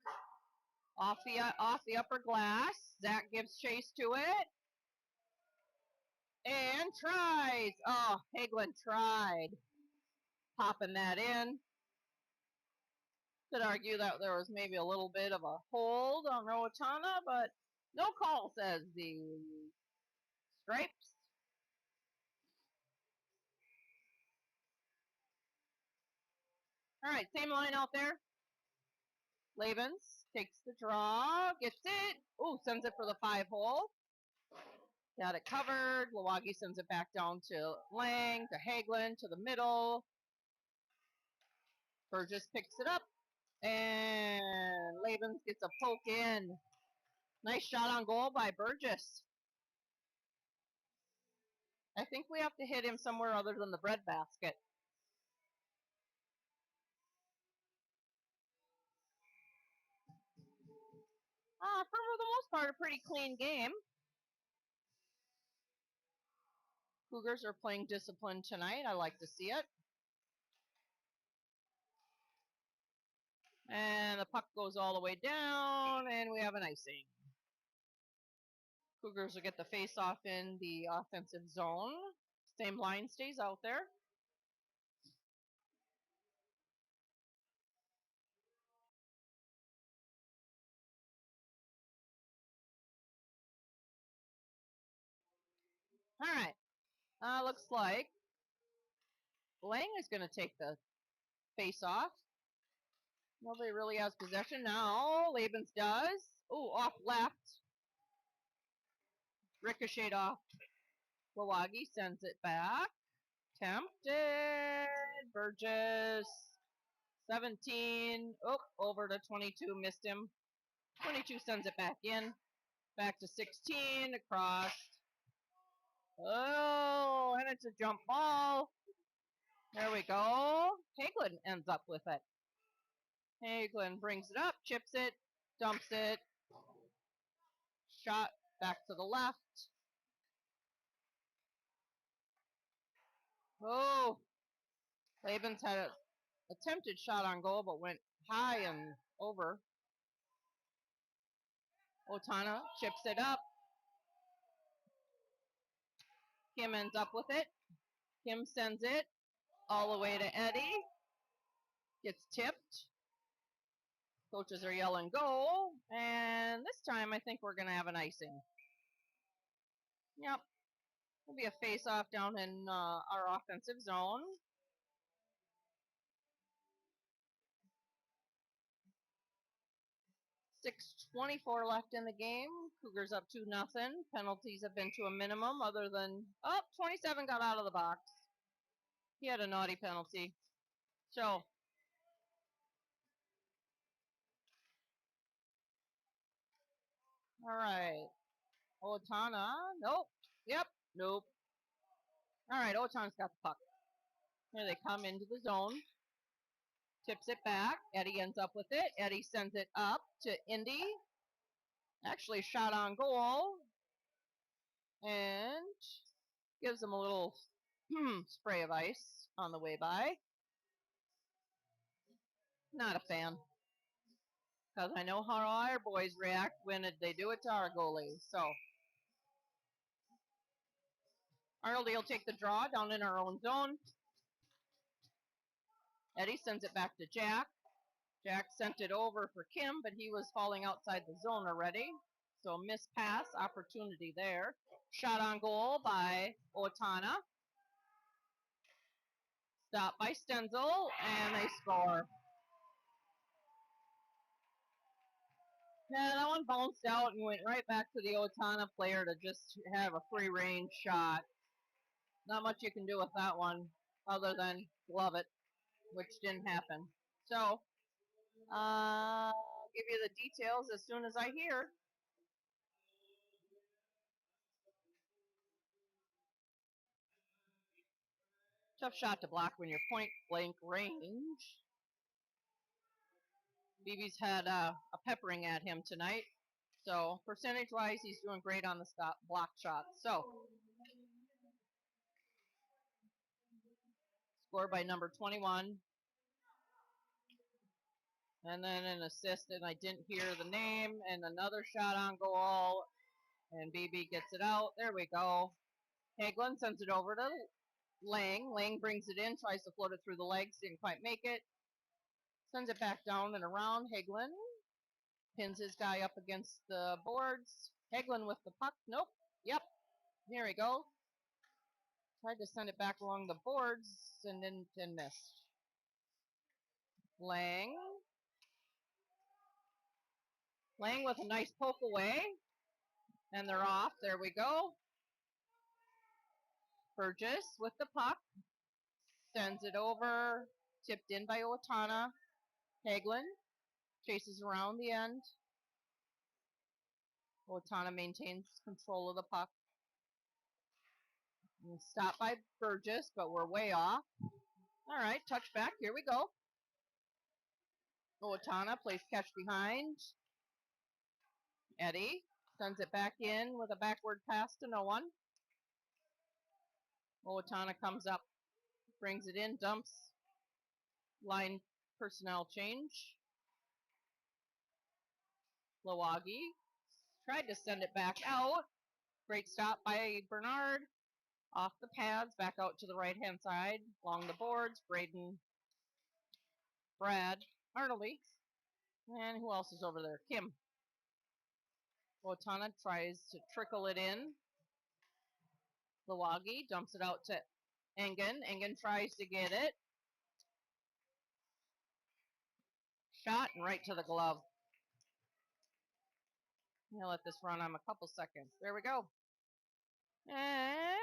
off the upper glass. Zach gives chase to it. And tries. Oh, Hagelin tried popping that in. Could argue that there was maybe a little bit of a hold on Owatonna, but no call, says the Stripes. Alright, same line out there. Labens takes the draw, gets it. Ooh, sends it for the 5-hole. Got it covered. Lawagi sends it back down to Lang, to Hagelin, to the middle. Burgess picks it up. And Labens gets a poke in. Nice shot on goal by Burgess. I think we have to hit him somewhere other than the breadbasket. For the most part, a pretty clean game. Cougars are playing discipline tonight. I like to see it. And the puck goes all the way down, and we have an icing. Cougars will get the face-off in the offensive zone. Same line stays out there. All right. Looks like Lang is going to take the face-off. Nobody really has possession now. Labens does. Oh, off left. Ricocheted off. Lawagi sends it back. Tempted. Burgess. 17. Oh, over to 22. Missed him. 22 sends it back in. Back to 16. Across. Oh, and it's a jump ball. There we go. Hagelin ends up with it. Hagelin brings it up, chips it, dumps it. Shot back to the left. Oh, Labens had an attempted shot on goal, but went high and over. Owatonna chips it up. Kim ends up with it. Kim sends it all the way to Eddie. Gets tipped. Coaches are yelling goal. And this time I think we're going to have an icing. Yep. It'll be a face-off down in our offensive zone. 6:24 left in the game. Cougars up 2-0. Penalties have been to a minimum other than... Oh, 27 got out of the box. He had a naughty penalty. So, all right. Owatonna. Nope. Yep. Nope. All right, Owatonna's got the puck. Here they come into the zone. Tips it back. Eddie ends up with it. Eddie sends it up to Indy. Actually shot on goal. And gives him a little spray of ice on the way by. Not a fan. Because I know how our boys react when they do it to our goalie. So, Arnold will take the draw down in our own zone. Eddie sends it back to Jack. Jack sent it over for Kim, but he was falling outside the zone already. So, missed pass opportunity there. Shot on goal by Owatonna. Stopped by Stenzel, and they score. Yeah, that one bounced out and went right back to the Owatonna player to just have a free range shot. Not much you can do with that one other than glove it, which didn't happen. So, I'll give you the details as soon as I hear. Tough shot to block when you're point blank range. BB's had a peppering at him tonight. So, percentage-wise, he's doing great on the block shots. So, scored by number 21. And then an assist, and I didn't hear the name, and another shot on goal, and BB gets it out. There we go. Hagelin sends it over to Lang. Lang brings it in, tries to float it through the legs, didn't quite make it. Sends it back down and around. Hagelin pins his guy up against the boards. Hagelin with the puck. Nope. Yep. Here we go. Tried to send it back along the boards and then missed. Lang. Lang with a nice poke away. And they're off. There we go. Burgess with the puck. Sends it over. Tipped in by Owatonna. Hagelin chases around the end. Owatonna maintains control of the puck. Stopped by Burgess, but we're way off. All right, touchback. Here we go. Owatonna plays catch behind. Eddie sends it back in with a backward pass to no one. Owatonna comes up, brings it in, dumps. Line personnel change. Lawagi tried to send it back out. Great stop by Bernard. Off the pads, back out to the right-hand side. Along the boards, Brad, Arnoldie. And who else is over there? Kim. Owatonna tries to trickle it in. Lawagi dumps it out to Engen. Engen tries to get it. Shot and right to the glove. I'm gonna let this run on a couple seconds. There we go. And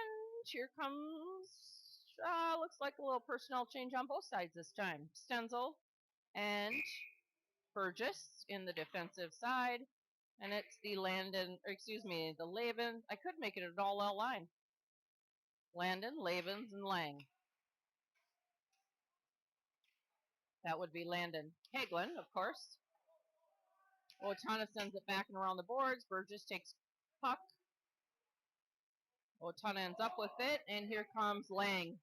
here comes, looks like a little personnel change on both sides this time. Stenzel and Burgess in the defensive side. And it's the the Lavens. I could make it an all-out line. Landon, Lavens, and Lang. That would be Landon. Hagelin, of course. Owatonna sends it back and around the boards. Burgess takes puck. Owatonna ends up with it, and here comes Lang.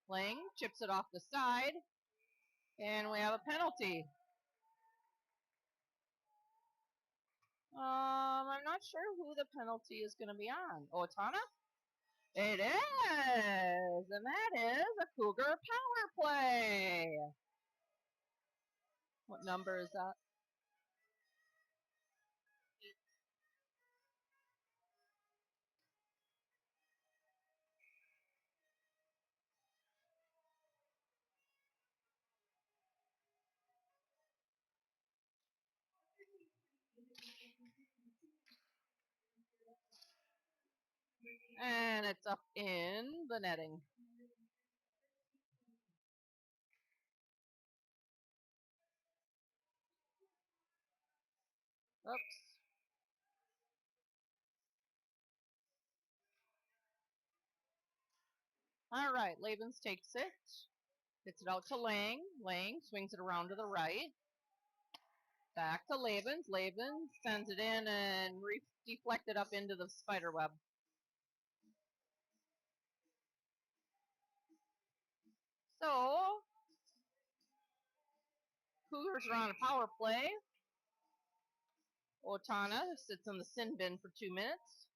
Lang chips it off the side, and we have a penalty. I'm not sure who the penalty is going to be on. Owatonna? It is! And that is a Cougar power play! What number is that? And it's up in the netting. Oops. All right, Lavens takes it. Gets it out to Lang. Lang swings it around to the right. Back to Lavens. Lavens sends it in and deflected up into the spider web. So, Cougars are on a power play. Owatonna sits in the sin bin for 2 minutes.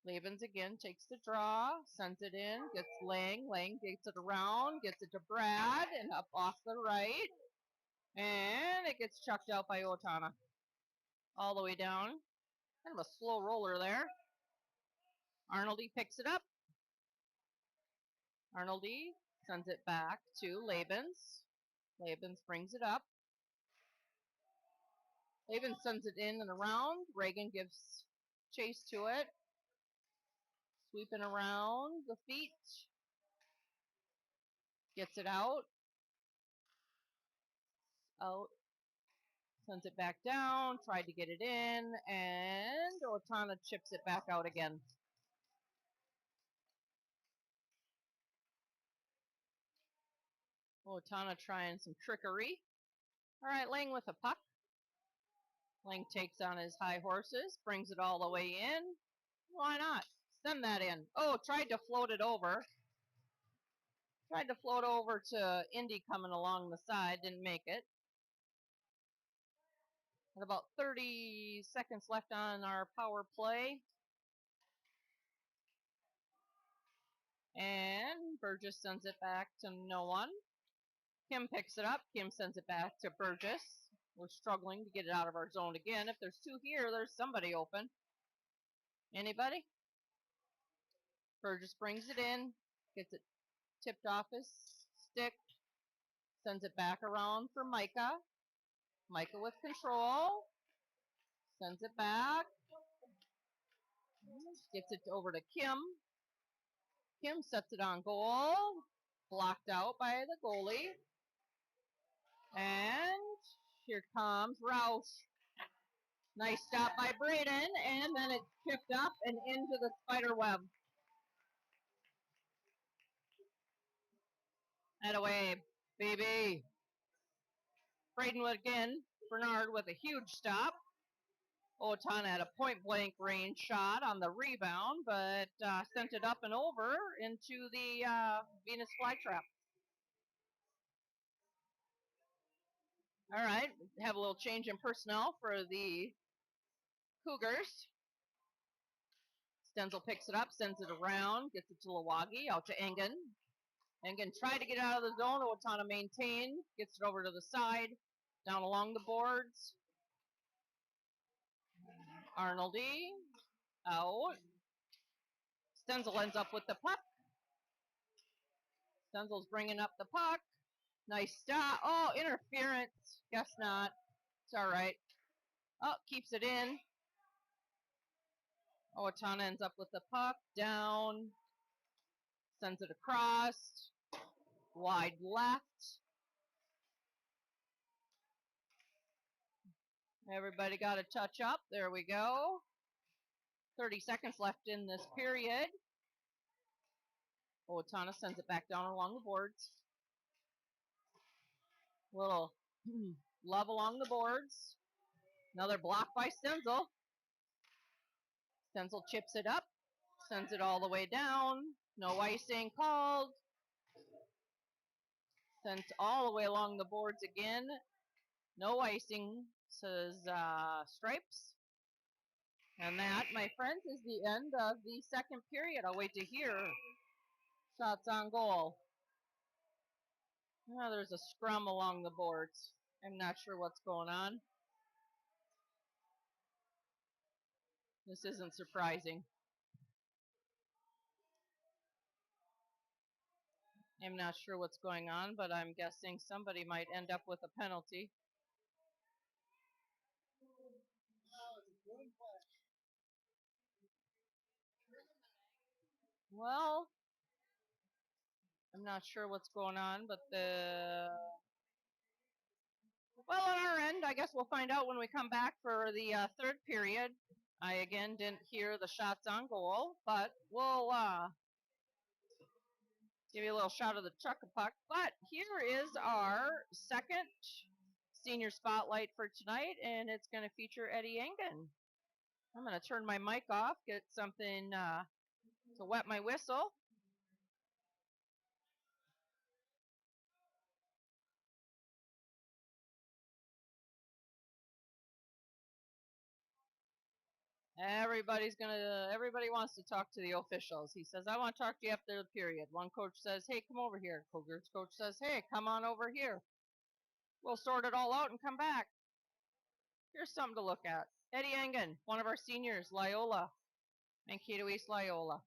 Lavens again takes the draw, sends it in, gets Lang. Lang gets it around, gets it to Brad, and up off the right. And it gets chucked out by Owatonna. All the way down. Kind of a slow roller there. Arnoldie picks it up. Arnoldie sends it back to Lavens. Lavens brings it up. Lavens sends it in and around. Reagan gives chase to it. Sweeping around the feet. Gets it out. Out. Sends it back down. Tried to get it in. And Owatonna chips it back out again. Owatonna trying some trickery. All right, Lang with a puck. Lang takes on his high horses. Brings it all the way in. Why not? Send that in. Oh, tried to float it over. Tried to float over to Indy coming along the side. Didn't make it. With about 30 seconds left on our power play. And Burgess sends it back to no one. Kim picks it up. Kim sends it back to Burgess. We're struggling to get it out of our zone again. If there's two here, there's somebody open. Anybody? Burgess brings it in. Gets it tipped off his stick. Sends it back around for Micah. Micah with control. Sends it back. Gets it over to Kim. Kim sets it on goal. Blocked out by the goalie. And Here comes Roush. Nice stop by Braden, and then it's chipped up and into the spider web. And away, baby. Braden again. Bernard with a huge stop. Owatonna had a point-blank range shot on the rebound, but sent it up and over into the Venus flytrap. All right, have a little change in personnel for the Cougars. Stenzel picks it up, sends it around, gets it to Lawagi, out to Engen. Engen tried to get out of the zone. Owatonna maintained, gets it over to the side, down along the boards. Arnoldy, out. Stenzel ends up with the puck. Stenzel's bringing up the puck. Nice stop. Oh, interference. Guess not. It's all right. Oh, keeps it in. Owatonna ends up with the puck. Down. Sends it across. Wide left. Everybody got a touch up. There we go. 30 seconds left in this period. Owatonna sends it back down along the boards. Little love along the boards. Another block by Stenzel. Stenzel chips it up. Sends it all the way down. No icing called. Sent all the way along the boards again. No icing, says Stripes. And that, my friends, is the end of the second period. I'll wait to hear shots on goal. Oh, there's a scrum along the boards. I'm not sure what's going on. This isn't surprising. I'm not sure what's going on, but I'm guessing somebody might end up with a penalty. Well, I'm not sure what's going on, but well, on our end, I guess we'll find out when we come back for the third period. I again didn't hear the shots on goal, but we'll give you a little shot of the chuck-a-puck. But here is our second senior spotlight for tonight, and it's going to feature Eddie Engen. I'm going to turn my mic off, get something to wet my whistle. Everybody wants to talk to the officials. He says, I want to talk to you after the period. One coach says, hey, come over here. Cougars coach says, hey, come on over here. We'll sort it all out and come back. Here's something to look at. Eddie Engen, one of our seniors, Loyola, Mankato East Loyola.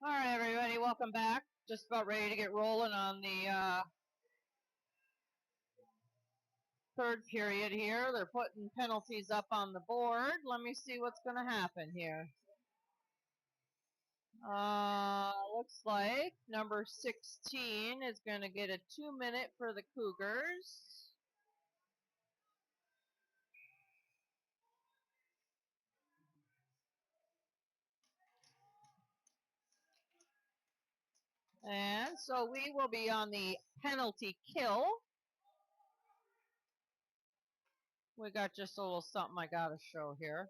All right, everybody, welcome back. Just about ready to get rolling on the third period here. They're putting penalties up on the board. Let me see what's going to happen here. Looks like number 16 is going to get a 2-minute for the Cougars. And so we will be on the penalty kill. We got just a little something I got to show here.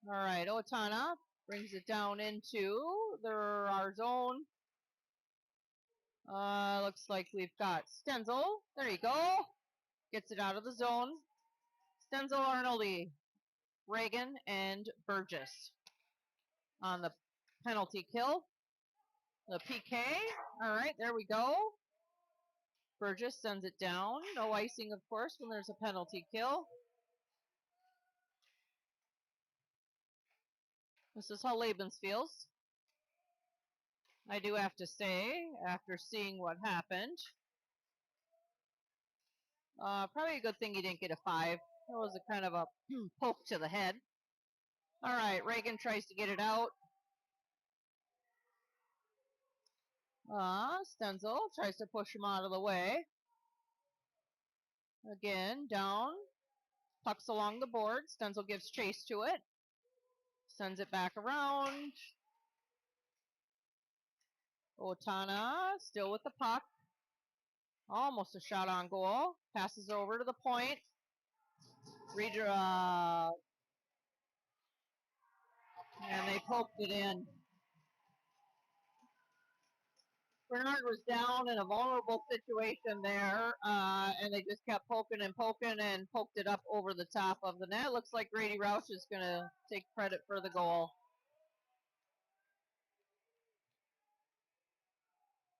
All right, Owatonna brings it down into our zone. Looks like we've got Stenzel. There you go. Gets it out of the zone. Stenzel, Arnoldi, Reagan, and Burgess on the penalty kill. The PK. All right, there we go. Burgess sends it down. No icing, of course, when there's a penalty kill. This is how Labens feels. I do have to say, after seeing what happened, probably a good thing he didn't get a 5. That was a kind of a poke to the head. All right, Reagan tries to get it out. Stenzel tries to push him out of the way. Again, down. Pucks along the board. Stenzel gives chase to it. Sends it back around. Owatonna still with the puck. Almost a shot on goal. Passes over to the point. Redraw. And they poked it in. Bernard was down in a vulnerable situation there, and they just kept poking and poking and poked it up over the top of the net. Looks like Grady Roush is going to take credit for the goal.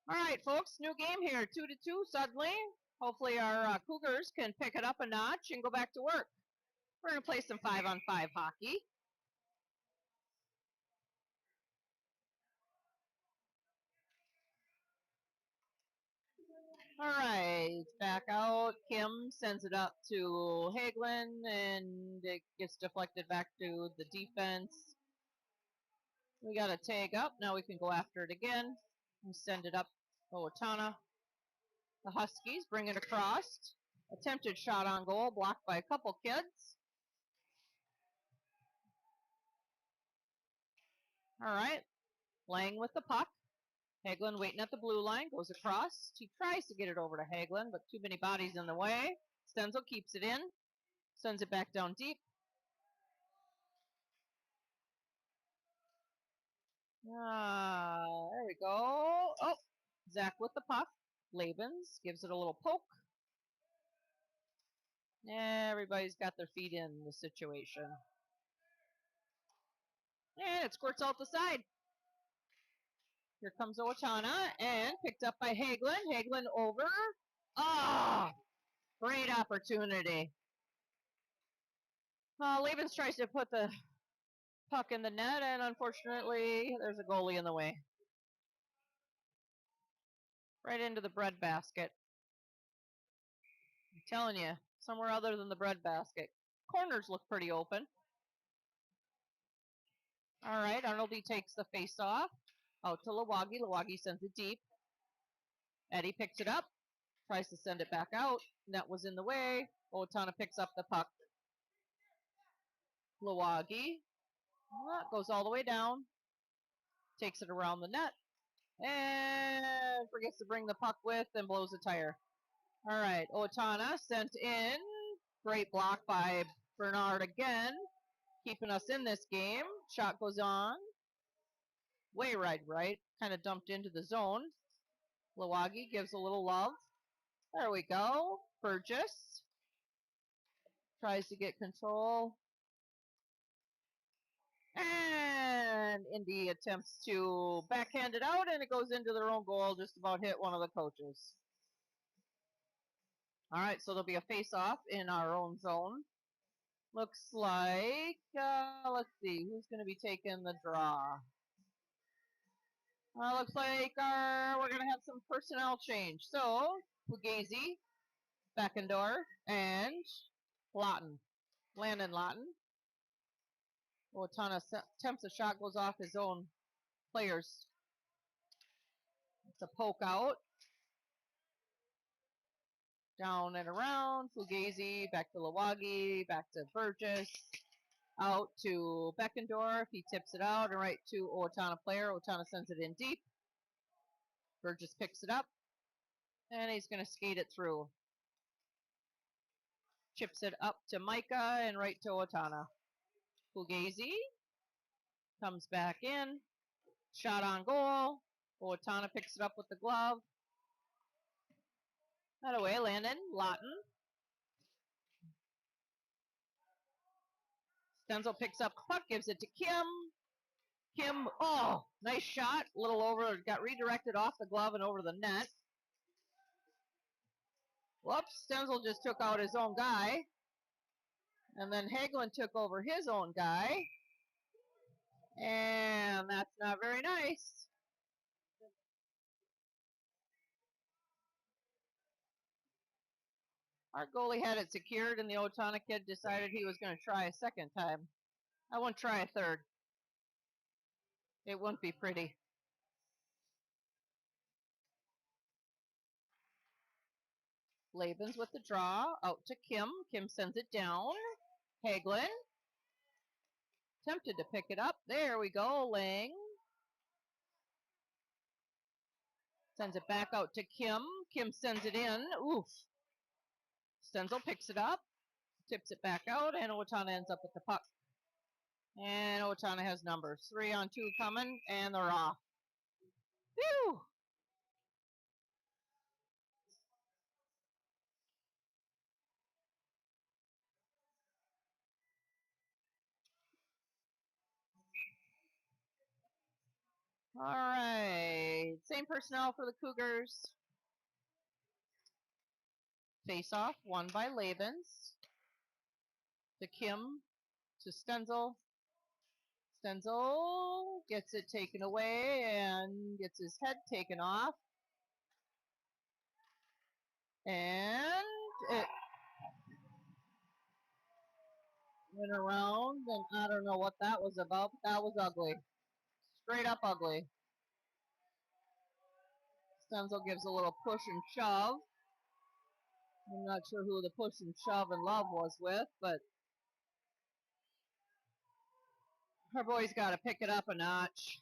All right, folks, new game here, 2-2 suddenly. Hopefully our Cougars can pick it up a notch and go back to work. We're going to play some 5-on-5 hockey. All right, back out. Kim sends it up to Hagelin, and it gets deflected back to the defense. We got a tag up. Now we can go after it again and send it up Owatonna. The Huskies bring it across. Attempted shot on goal, blocked by a couple kids. All right, Lang with the puck. Hagelin waiting at the blue line, goes across. He tries to get it over to Hagelin, but too many bodies in the way. Stenzel keeps it in, sends it back down deep. There we go. Oh, Zach with the puck. Labens gives it a little poke. Everybody's got their feet in the situation. And it squirts out the side. Here comes Owatonna, and picked up by Hagelin. Hagelin over. Great opportunity. Labens tries to put the puck in the net, and unfortunately, there's a goalie in the way. Right into the bread basket. I'm telling you, somewhere other than the bread basket. Corners look pretty open. All right, Arnoldi takes the face-off. Out to Lawagi. Lawagi sends it deep. Eddie picks it up. Tries to send it back out. Net was in the way. Owatonna picks up the puck. Lawagi goes all the way down. Takes it around the net. And forgets to bring the puck with and blows a tire. All right, Owatonna sent in. Great block by Bernard again. Keeping us in this game. Shot goes on. Way right. Kind of dumped into the zone. Lawagi gives a little love. There we go. Burgess tries to get control. And Indy attempts to backhand it out, and it goes into their own goal. Just about hit one of the coaches. All right, so there'll be a face-off in our own zone. Looks like, let's see, who's going to be taking the draw? Looks like we're going to have some personnel change. So, Fugazi, Beckendorf, and Lawton. Landon Lawton. Owatonna attempts a shot, goes off his own players. It's a poke out. Down and around. Fugazi, back to Lawagi, back to Burgess. Out to Beckendorf. He tips it out and right to Owatonna player. Owatonna sends it in deep. Burgess picks it up. And he's going to skate it through. Chips it up to Micah and right to Owatonna. Fugazi comes back in. Shot on goal. Owatonna picks it up with the glove. That away, Landon Lawton. Stenzel picks up puck, gives it to Kim. Kim, oh, nice shot. A little over, got redirected off the glove and over the net. Whoops, Stenzel just took out his own guy. And then Hagelin took over his own guy. And that's not very nice. Our goalie had it secured, and the Owatonna kid decided he was going to try a second time. I won't try a third. It wouldn't be pretty. Labens with the draw, out to Kim. Kim sends it down. Hagelin. Tempted to pick it up. There we go, Lang. Sends it back out to Kim. Kim sends it in. Oof. Stenzel picks it up. Tips it back out, and Owatonna ends up with the puck. And Owatonna has numbers. 3-on-2 coming, and they're off. Phew! All right. Same personnel for the Cougars. Face off, won by Labens. To Kim, to Stenzel. Stenzel gets it taken away and gets his head taken off. And it went around, and I don't know what that was about, but that was ugly. Straight up ugly. Stenzel gives a little push and shove. I'm not sure who the push and shove and love was with, but our boy's got to pick it up a notch.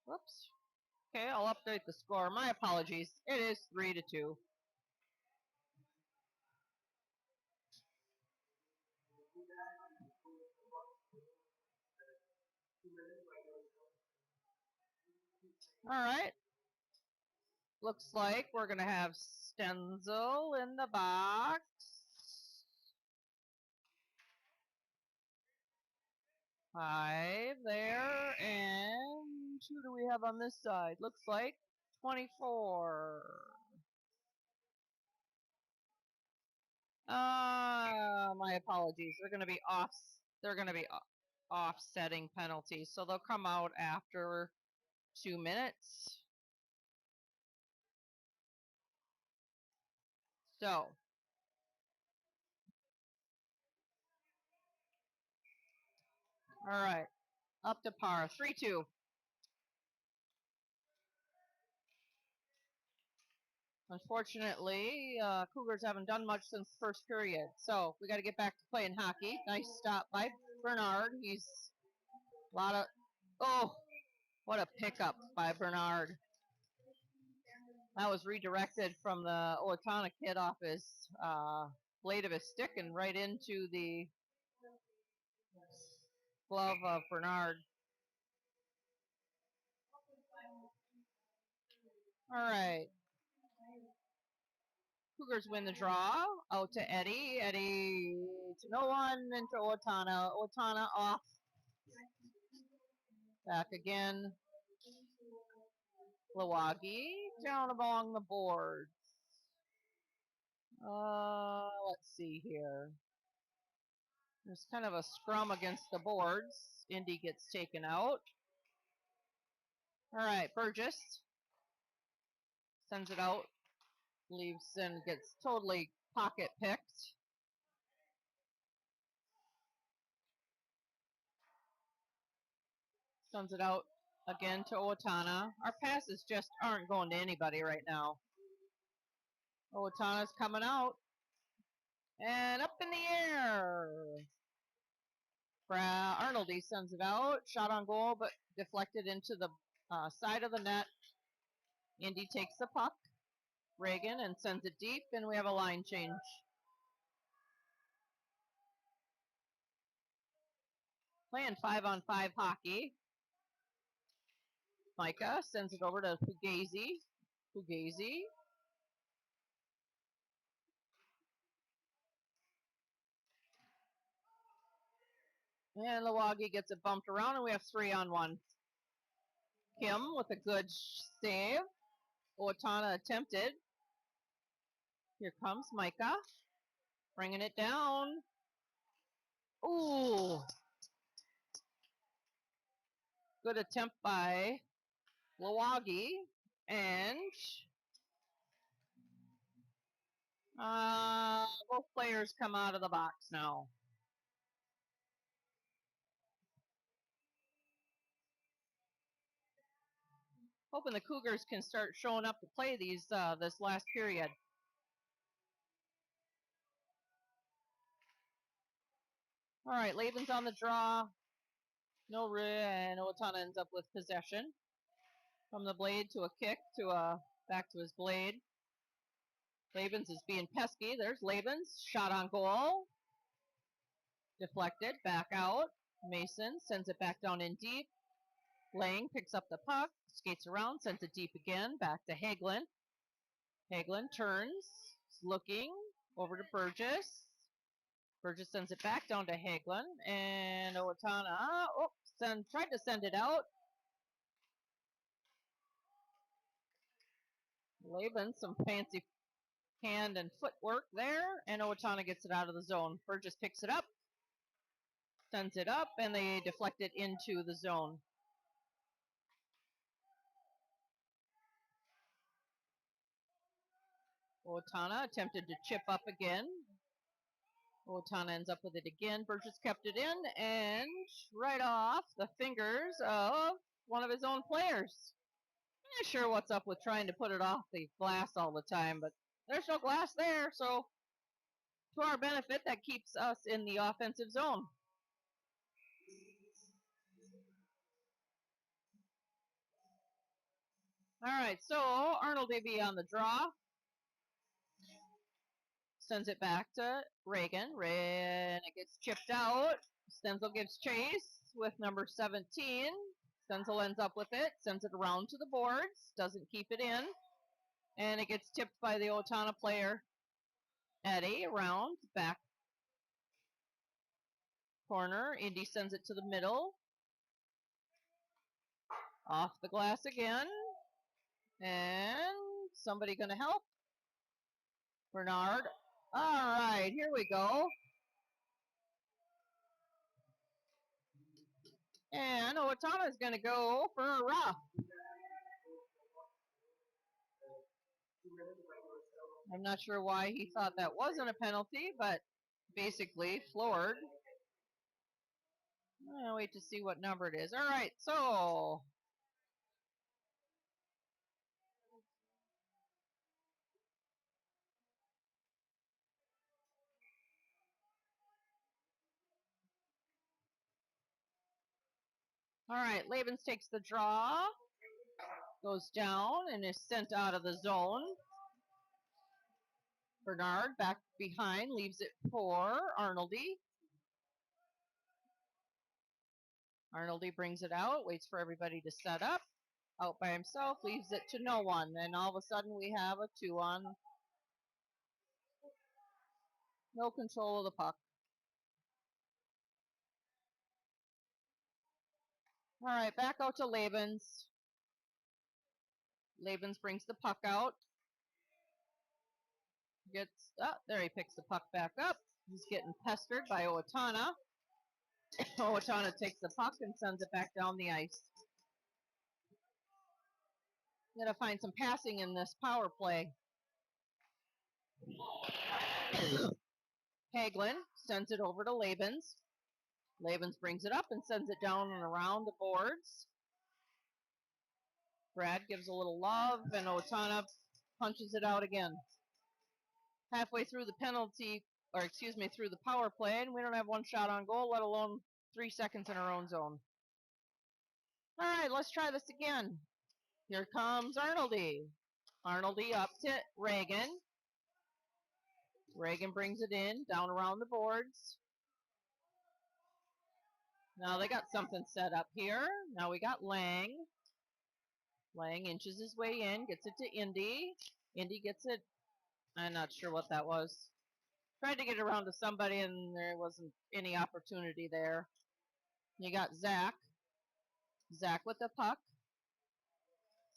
Whoops. Okay, I'll update the score. My apologies. It is 3-2. All right. Looks like we're going to have Stenzel in the box. Five there, and who do we have on this side? Looks like 24. My apologies. They're going to be off. They're going to be offsetting penalties, so they'll come out after 2 minutes. So, all right, up to par, 3-2. Unfortunately, Cougars haven't done much since the first period, so we got to get back to playing hockey. Nice stop by Bernard. He's a lot of, oh, what a pickup by Bernard. That was redirected from the Owatonna kid off his blade of his stick and right into the glove of Bernard. All right. Cougars win the draw. Out to Eddie. Eddie to no one. Into Owatonna. Owatonna off. Back again. Lawagi down along the boards. Let's see here. There's kind of a scrum against the boards. Indy gets taken out. All right, Burgess sends it out. Leaves and gets totally pocket picked. Sends it out again to Owatonna. Our passes just aren't going to anybody right now. Owatonna's coming out. And up in the air. Arnoldy sends it out. Shot on goal, but deflected into the side of the net. Indy takes the puck. Reagan and sends it deep, and we have a line change. Playing 5-on-5 hockey. Micah sends it over to Fugazi. Fugazi. And Lawagi gets it bumped around, and we have 3-on-1. Kim with a good save. Owatonna attempted. Here comes Micah. Bringing it down. Ooh. Good attempt by Lawagi. And both players come out of the box now. Hoping the Cougars can start showing up to play these this last period. All right, Laban's on the draw. No, and Owatonna ends up with possession. From the blade to a kick to a back to his blade. Labens is being pesky. There's Labens. Shot on goal. Deflected. Back out. Mason sends it back down in deep. Lang picks up the puck. Skates around. Sends it deep again. Back to Hagelin. Hagelin turns. Looking. Over to Burgess. Burgess sends it back down to Hagelin. And Owatonna tried to send it out. Laban, some fancy hand and footwork there, and Owatonna gets it out of the zone. Burgess picks it up, sends it up, and they deflect it into the zone. Owatonna attempted to chip up again. Owatonna ends up with it again. Burgess kept it in, and right off the fingers of one of his own players. I'm not sure what's up with trying to put it off the glass all the time, but there's no glass there, so to our benefit, that keeps us in the offensive zone. All right, so Arnold will be on the draw. Sends it back to Reagan. And it gets chipped out. Stenzel gives chase with number 17. Stenzel ends up with it. Sends it around to the boards. Doesn't keep it in. And it gets tipped by the Owatonna player, Eddie, around. Back corner. Indy sends it to the middle. Off the glass again. And somebody going to help? Bernard. All right, here we go. And Owatonna is going to go for a rough. I'm not sure why he thought that wasn't a penalty, but basically floored. I'll wait to see what number it is. All right, so all right, Labens takes the draw, goes down, and is sent out of the zone. Bernard back behind, leaves it for Arnoldy. Arnoldy brings it out, waits for everybody to set up. Out by himself, leaves it to no one. And all of a sudden we have a 2-on. No control of the puck. All right, back out to Labens. Labens brings the puck out. There he picks the puck back up. He's getting pestered by Owatonna. Owatonna takes the puck and sends it back down the ice. Gotta find some passing in this power play. Hagelin sends it over to Labens. Labens brings it up and sends it down and around the boards. Brad gives a little love, and Owatonna punches it out again. Halfway through the through the power play, and we don't have one shot on goal, let alone 3 seconds in our own zone. All right, let's try this again. Here comes Arnoldy. Arnoldy up to Reagan. Reagan brings it in, down around the boards. Now they got something set up here. Now we got Lang. Lang inches his way in, gets it to Indy. Indy gets it. I'm not sure what that was. Tried to get it around to somebody, and there wasn't any opportunity there. You got Zach. Zach with the puck.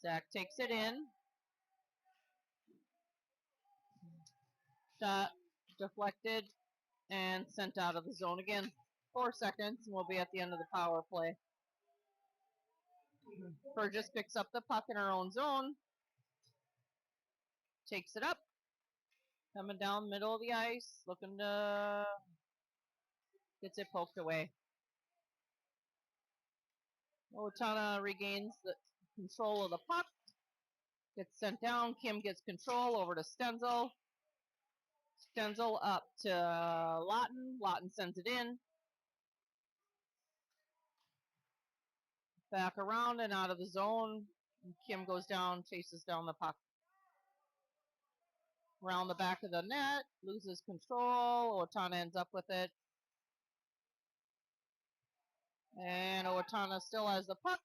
Zach takes it in. Shot deflected and sent out of the zone again. 4 seconds, and we'll be at the end of the power play. Burgess picks up the puck in our own zone. Takes it up. Coming down the middle of the ice. Looking to... Gets it poked away. Owatonna regains the control of the puck. Gets sent down. Kim gets control over to Stenzel. Stenzel up to Lawton. Lawton sends it in. Back around and out of the zone. Kim goes down, chases down the puck. Around the back of the net. Loses control. Owatonna ends up with it. And Owatonna still has the puck.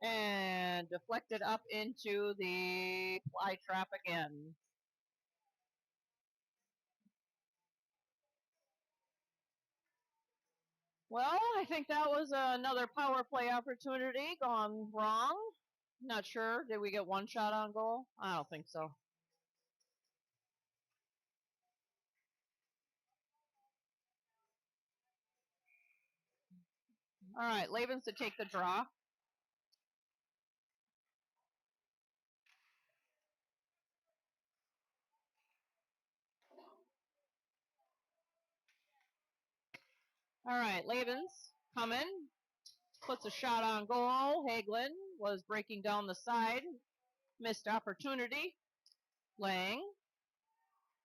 And deflected up into the fly trap again. Well, I think that was another power play opportunity gone wrong. Not sure. Did we get one shot on goal? I don't think so. All right, Labens to take the draw. All right, Labens coming. Puts a shot on goal. Hagelin was breaking down the side. Missed opportunity. Lang.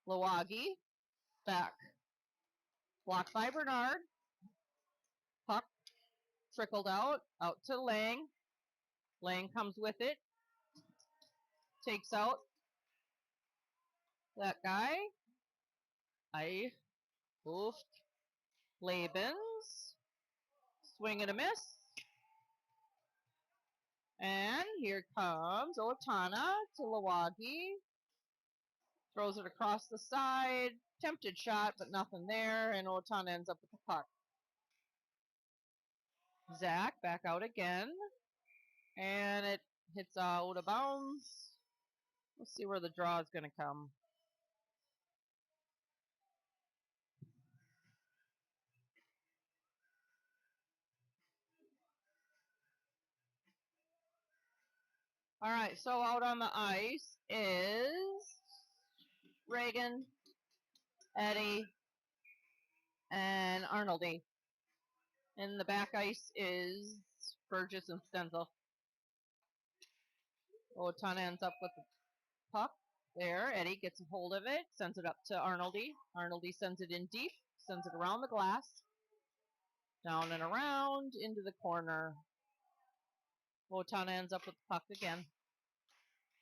Lawagi. Back. Blocked by Bernard. Puck trickled out to Lang. Lang comes with it. Takes out that guy. Oofed. Labens. Swing and a miss. And here comes Owatonna to Lawagi. Throws it across the side. Tempted shot, but nothing there. And Owatonna ends up with the puck. Zach back out again. And it hits out of bounds. Let's see where the draw is going to come. All right, so out on the ice is Reagan, Eddie, and Arnoldy. In the back ice is Burgess and Stenzel. Owatonna ends up with the puck there. Eddie gets a hold of it, sends it up to Arnoldy. Arnoldy sends it in deep, sends it around the glass, down and around into the corner. Owatonna ends up with the puck again.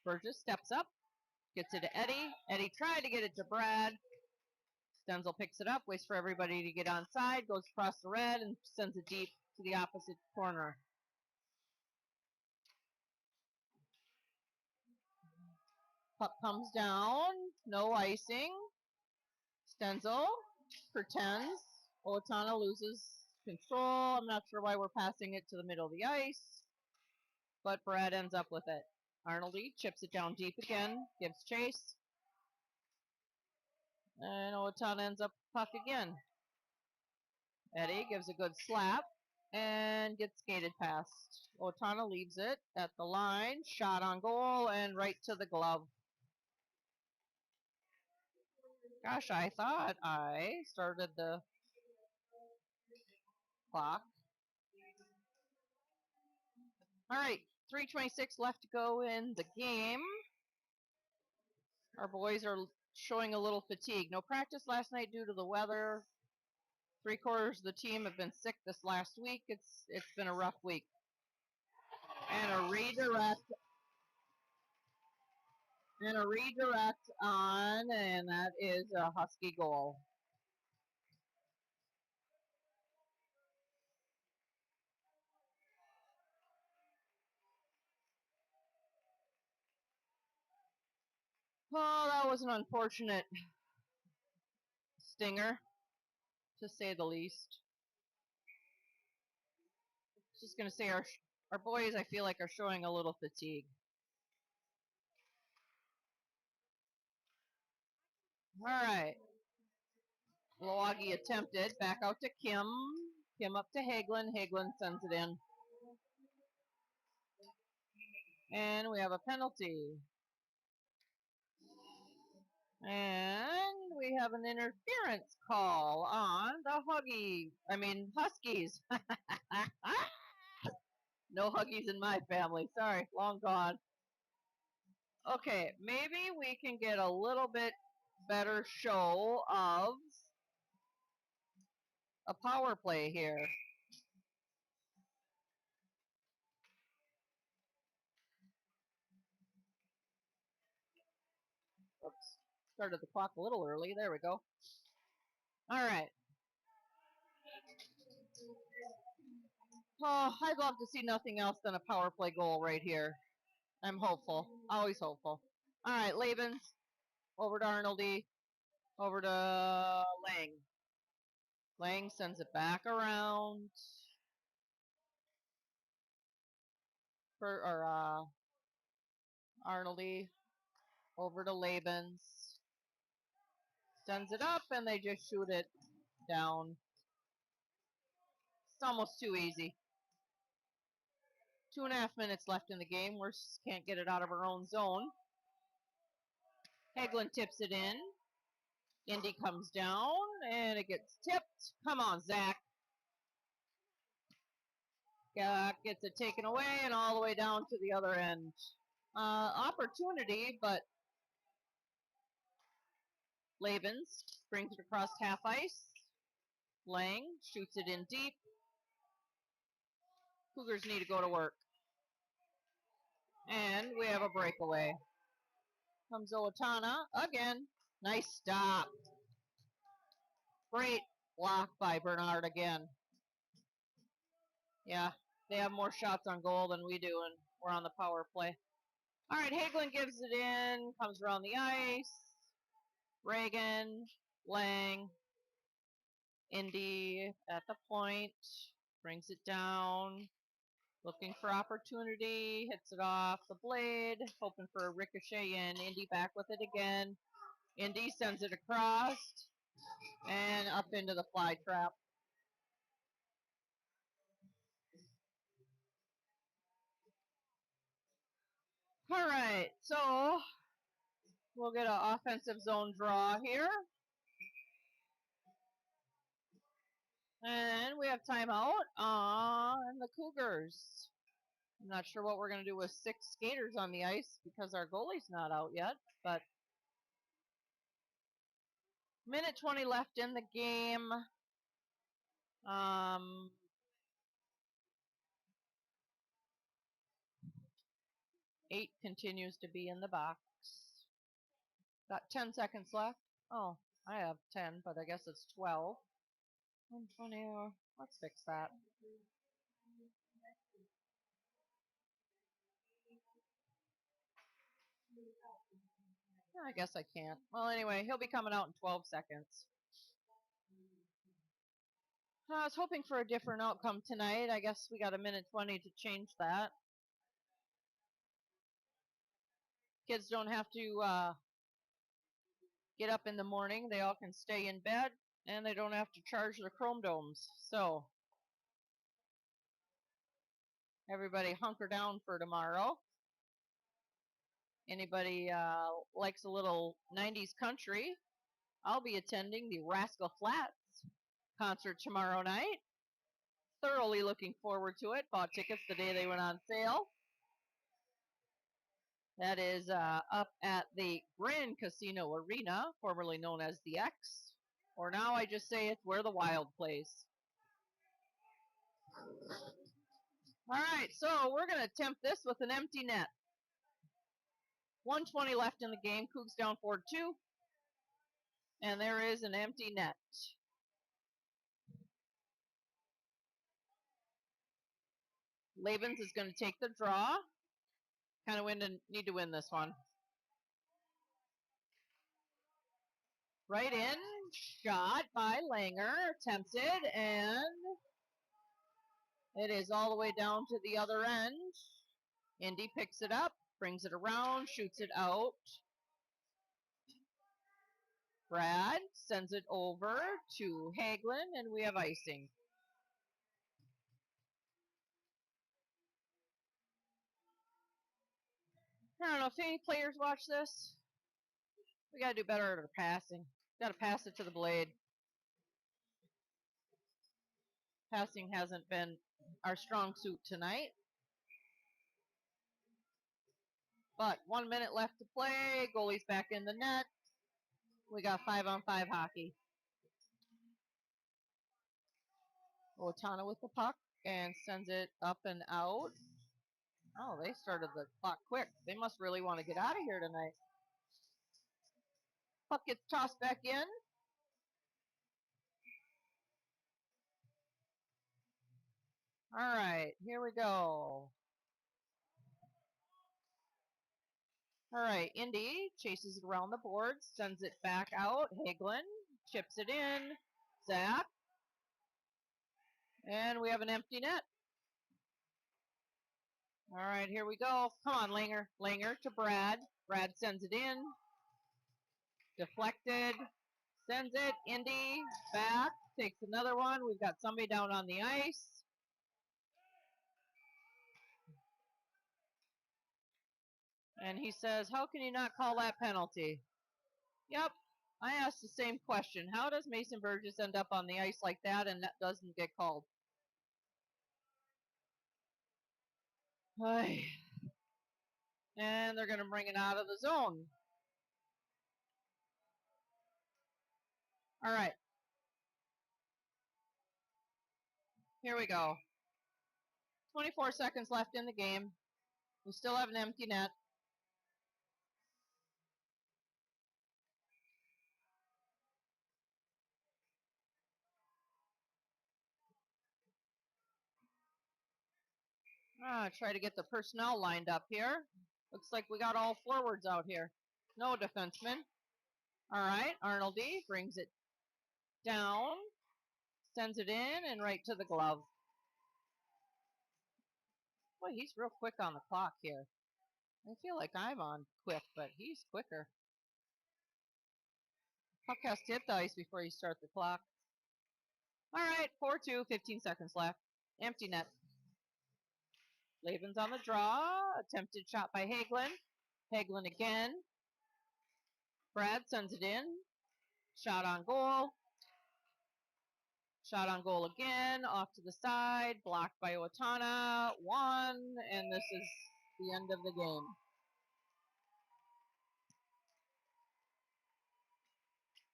Burgess steps up, gets it to Eddie. Eddie tried to get it to Brad. Stenzel picks it up, waits for everybody to get on side, goes across the red, and sends it deep to the opposite corner. Puck comes down, no icing. Stenzel pretends. Owatonna loses control. I'm not sure why we're passing it to the middle of the ice, but Brad ends up with it. Arnoldy chips it down deep again, gives chase. And Owatonna ends up puck again. Eddie gives a good slap and gets skated past. Owatonna leaves it at the line, shot on goal, and right to the glove. Gosh, I thought I started the clock. All right, 3:26 left to go in the game. Our boys are showing a little fatigue. No practice last night due to the weather. 3/4 of the team have been sick this last week. It's been a rough week. And a redirect on, and that is a Husky goal. Oh, that was an unfortunate stinger, to say the least. Just gonna say our boys, I feel like, are showing a little fatigue. All right. Milwaukee attempted. Back out to Kim. Kim up to Hagelin. Hagelin sends it in. And we have a penalty. And we have an interference call on the Huskies. No Huggies in my family. Sorry, long gone. Okay, maybe we can get a little bit better show of a power play here. Oops, started the clock a little early. There we go. All right. Oh, I'd love to see nothing else than a power play goal right here. I'm hopeful. Always hopeful. All right, Labens. Over to Arnoldy. Over to Lang. Lang sends it back around. Arnoldy. Over to Labens. Sends it up, and they just shoot it down. It's almost too easy. 2.5 minutes left in the game. We can't get it out of our own zone. Hagelin tips it in. Indy comes down, and it gets tipped. Come on, Zach. Gets it taken away and all the way down to the other end. Opportunity, but Labens brings it across half ice. Lang shoots it in deep. Cougars need to go to work. And we have a breakaway. Comes Owatonna again. Nice stop. Great block by Bernard again. Yeah, they have more shots on goal than we do, and we're on the power play. All right, Hagelin gives it in, comes around the ice. Reagan, Lang, Indy at the point, brings it down, looking for opportunity, hits it off the blade, hoping for a ricochet in. Indy back with it again. Indy sends it across and up into the fly trap. All right, so we'll get an offensive zone draw here. And we have timeout on the Cougars. I'm not sure what we're going to do with 6 skaters on the ice because our goalie's not out yet, but minute 20 left in the game. 8 continues to be in the box. Got 10 seconds left. Oh, I have 10, but I guess it's 12. 120. Let's fix that. I guess I can't. Well, anyway, he'll be coming out in 12 seconds. I was hoping for a different outcome tonight. I guess we got a minute 20 to change that. Kids don't have to get up in the morning, they all can stay in bed, and they don't have to charge their chrome domes. So everybody hunker down for tomorrow. Anybody likes a little 90s country, I'll be attending the Rascal Flatts concert tomorrow night. Thoroughly looking forward to it. Bought tickets the day they went on sale. That is up at the Grand Casino Arena, formerly known as the X. Or now I just say it's where the Wild plays. All right, so we're going to attempt this with an empty net. 1:20 left in the game. Cougs down 4-2. And there is an empty net. Labens is going to take the draw. Kind of need to win this one. Right in, shot by Langer, attempted, and it is all the way down to the other end. Indy picks it up, brings it around, shoots it out. Brad sends it over to Hagelin, and we have icing. I don't know if any players watch this. We got to do better at our passing. Got to pass it to the blade. Passing hasn't been our strong suit tonight. But 1 minute left to play. Goalie's back in the net. We got 5-on-5 hockey. Owatonna with the puck and sends it up and out. Oh, they started the clock quick. They must really want to get out of here tonight. Puck gets tossed back in. All right, here we go. All right, Indy chases it around the boards, sends it back out. Hagelin chips it in. Zach. And we have an empty net. All right, here we go. Come on, Langer. Langer to Brad. Brad sends it in. Deflected. Sends it. Indy back. Takes another one. We've got somebody down on the ice. And he says, how can you not call that penalty? Yep. I asked the same question. How does Mason Burgess end up on the ice like that and that doesn't get called? And they're going to bring it out of the zone. All right. Here we go. 24 seconds left in the game. We still have an empty net. Try to get the personnel lined up here. Looks like we got all forwards out here. No defensemen. All right, Arnoldy brings it down, sends it in, and right to the glove. Boy, he's real quick on the clock here. I feel like I'm on quick, but he's quicker. Puck has to hit the ice before you start the clock. All right, 4-2, 15 seconds left. Empty net. Laven's on the draw. Attempted shot by Hagelin. Hagelin again. Brad sends it in. Shot on goal. Shot on goal again. Off to the side. Blocked by Owatonna. 1, and this is the end of the game.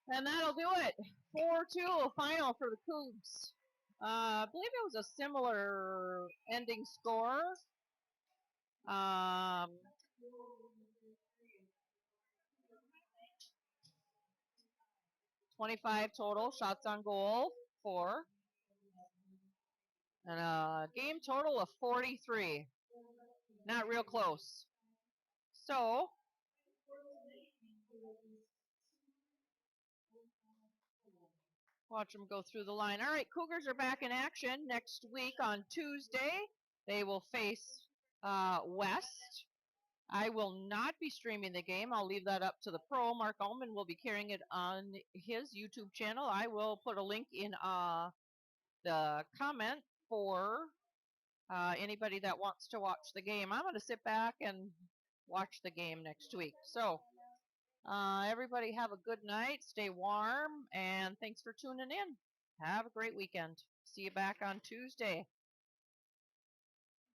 And that'll do it. 4-2 final for the Cougs. I believe it was a similar ending score. 25 total shots on goal, 4. And a game total of 43. Not real close. So, watch them go through the line. All right, Cougars are back in action next week on Tuesday. They will face West I will not be streaming the game. I'll leave that up to the pro. Mark Ullman will be carrying it on his YouTube channel. I will put a link in the comment for anybody that wants to watch the game. I'm going to sit back and watch the game next week. So everybody have a good night. Stay warm, and thanks for tuning in. Have a great weekend. See you back on Tuesday.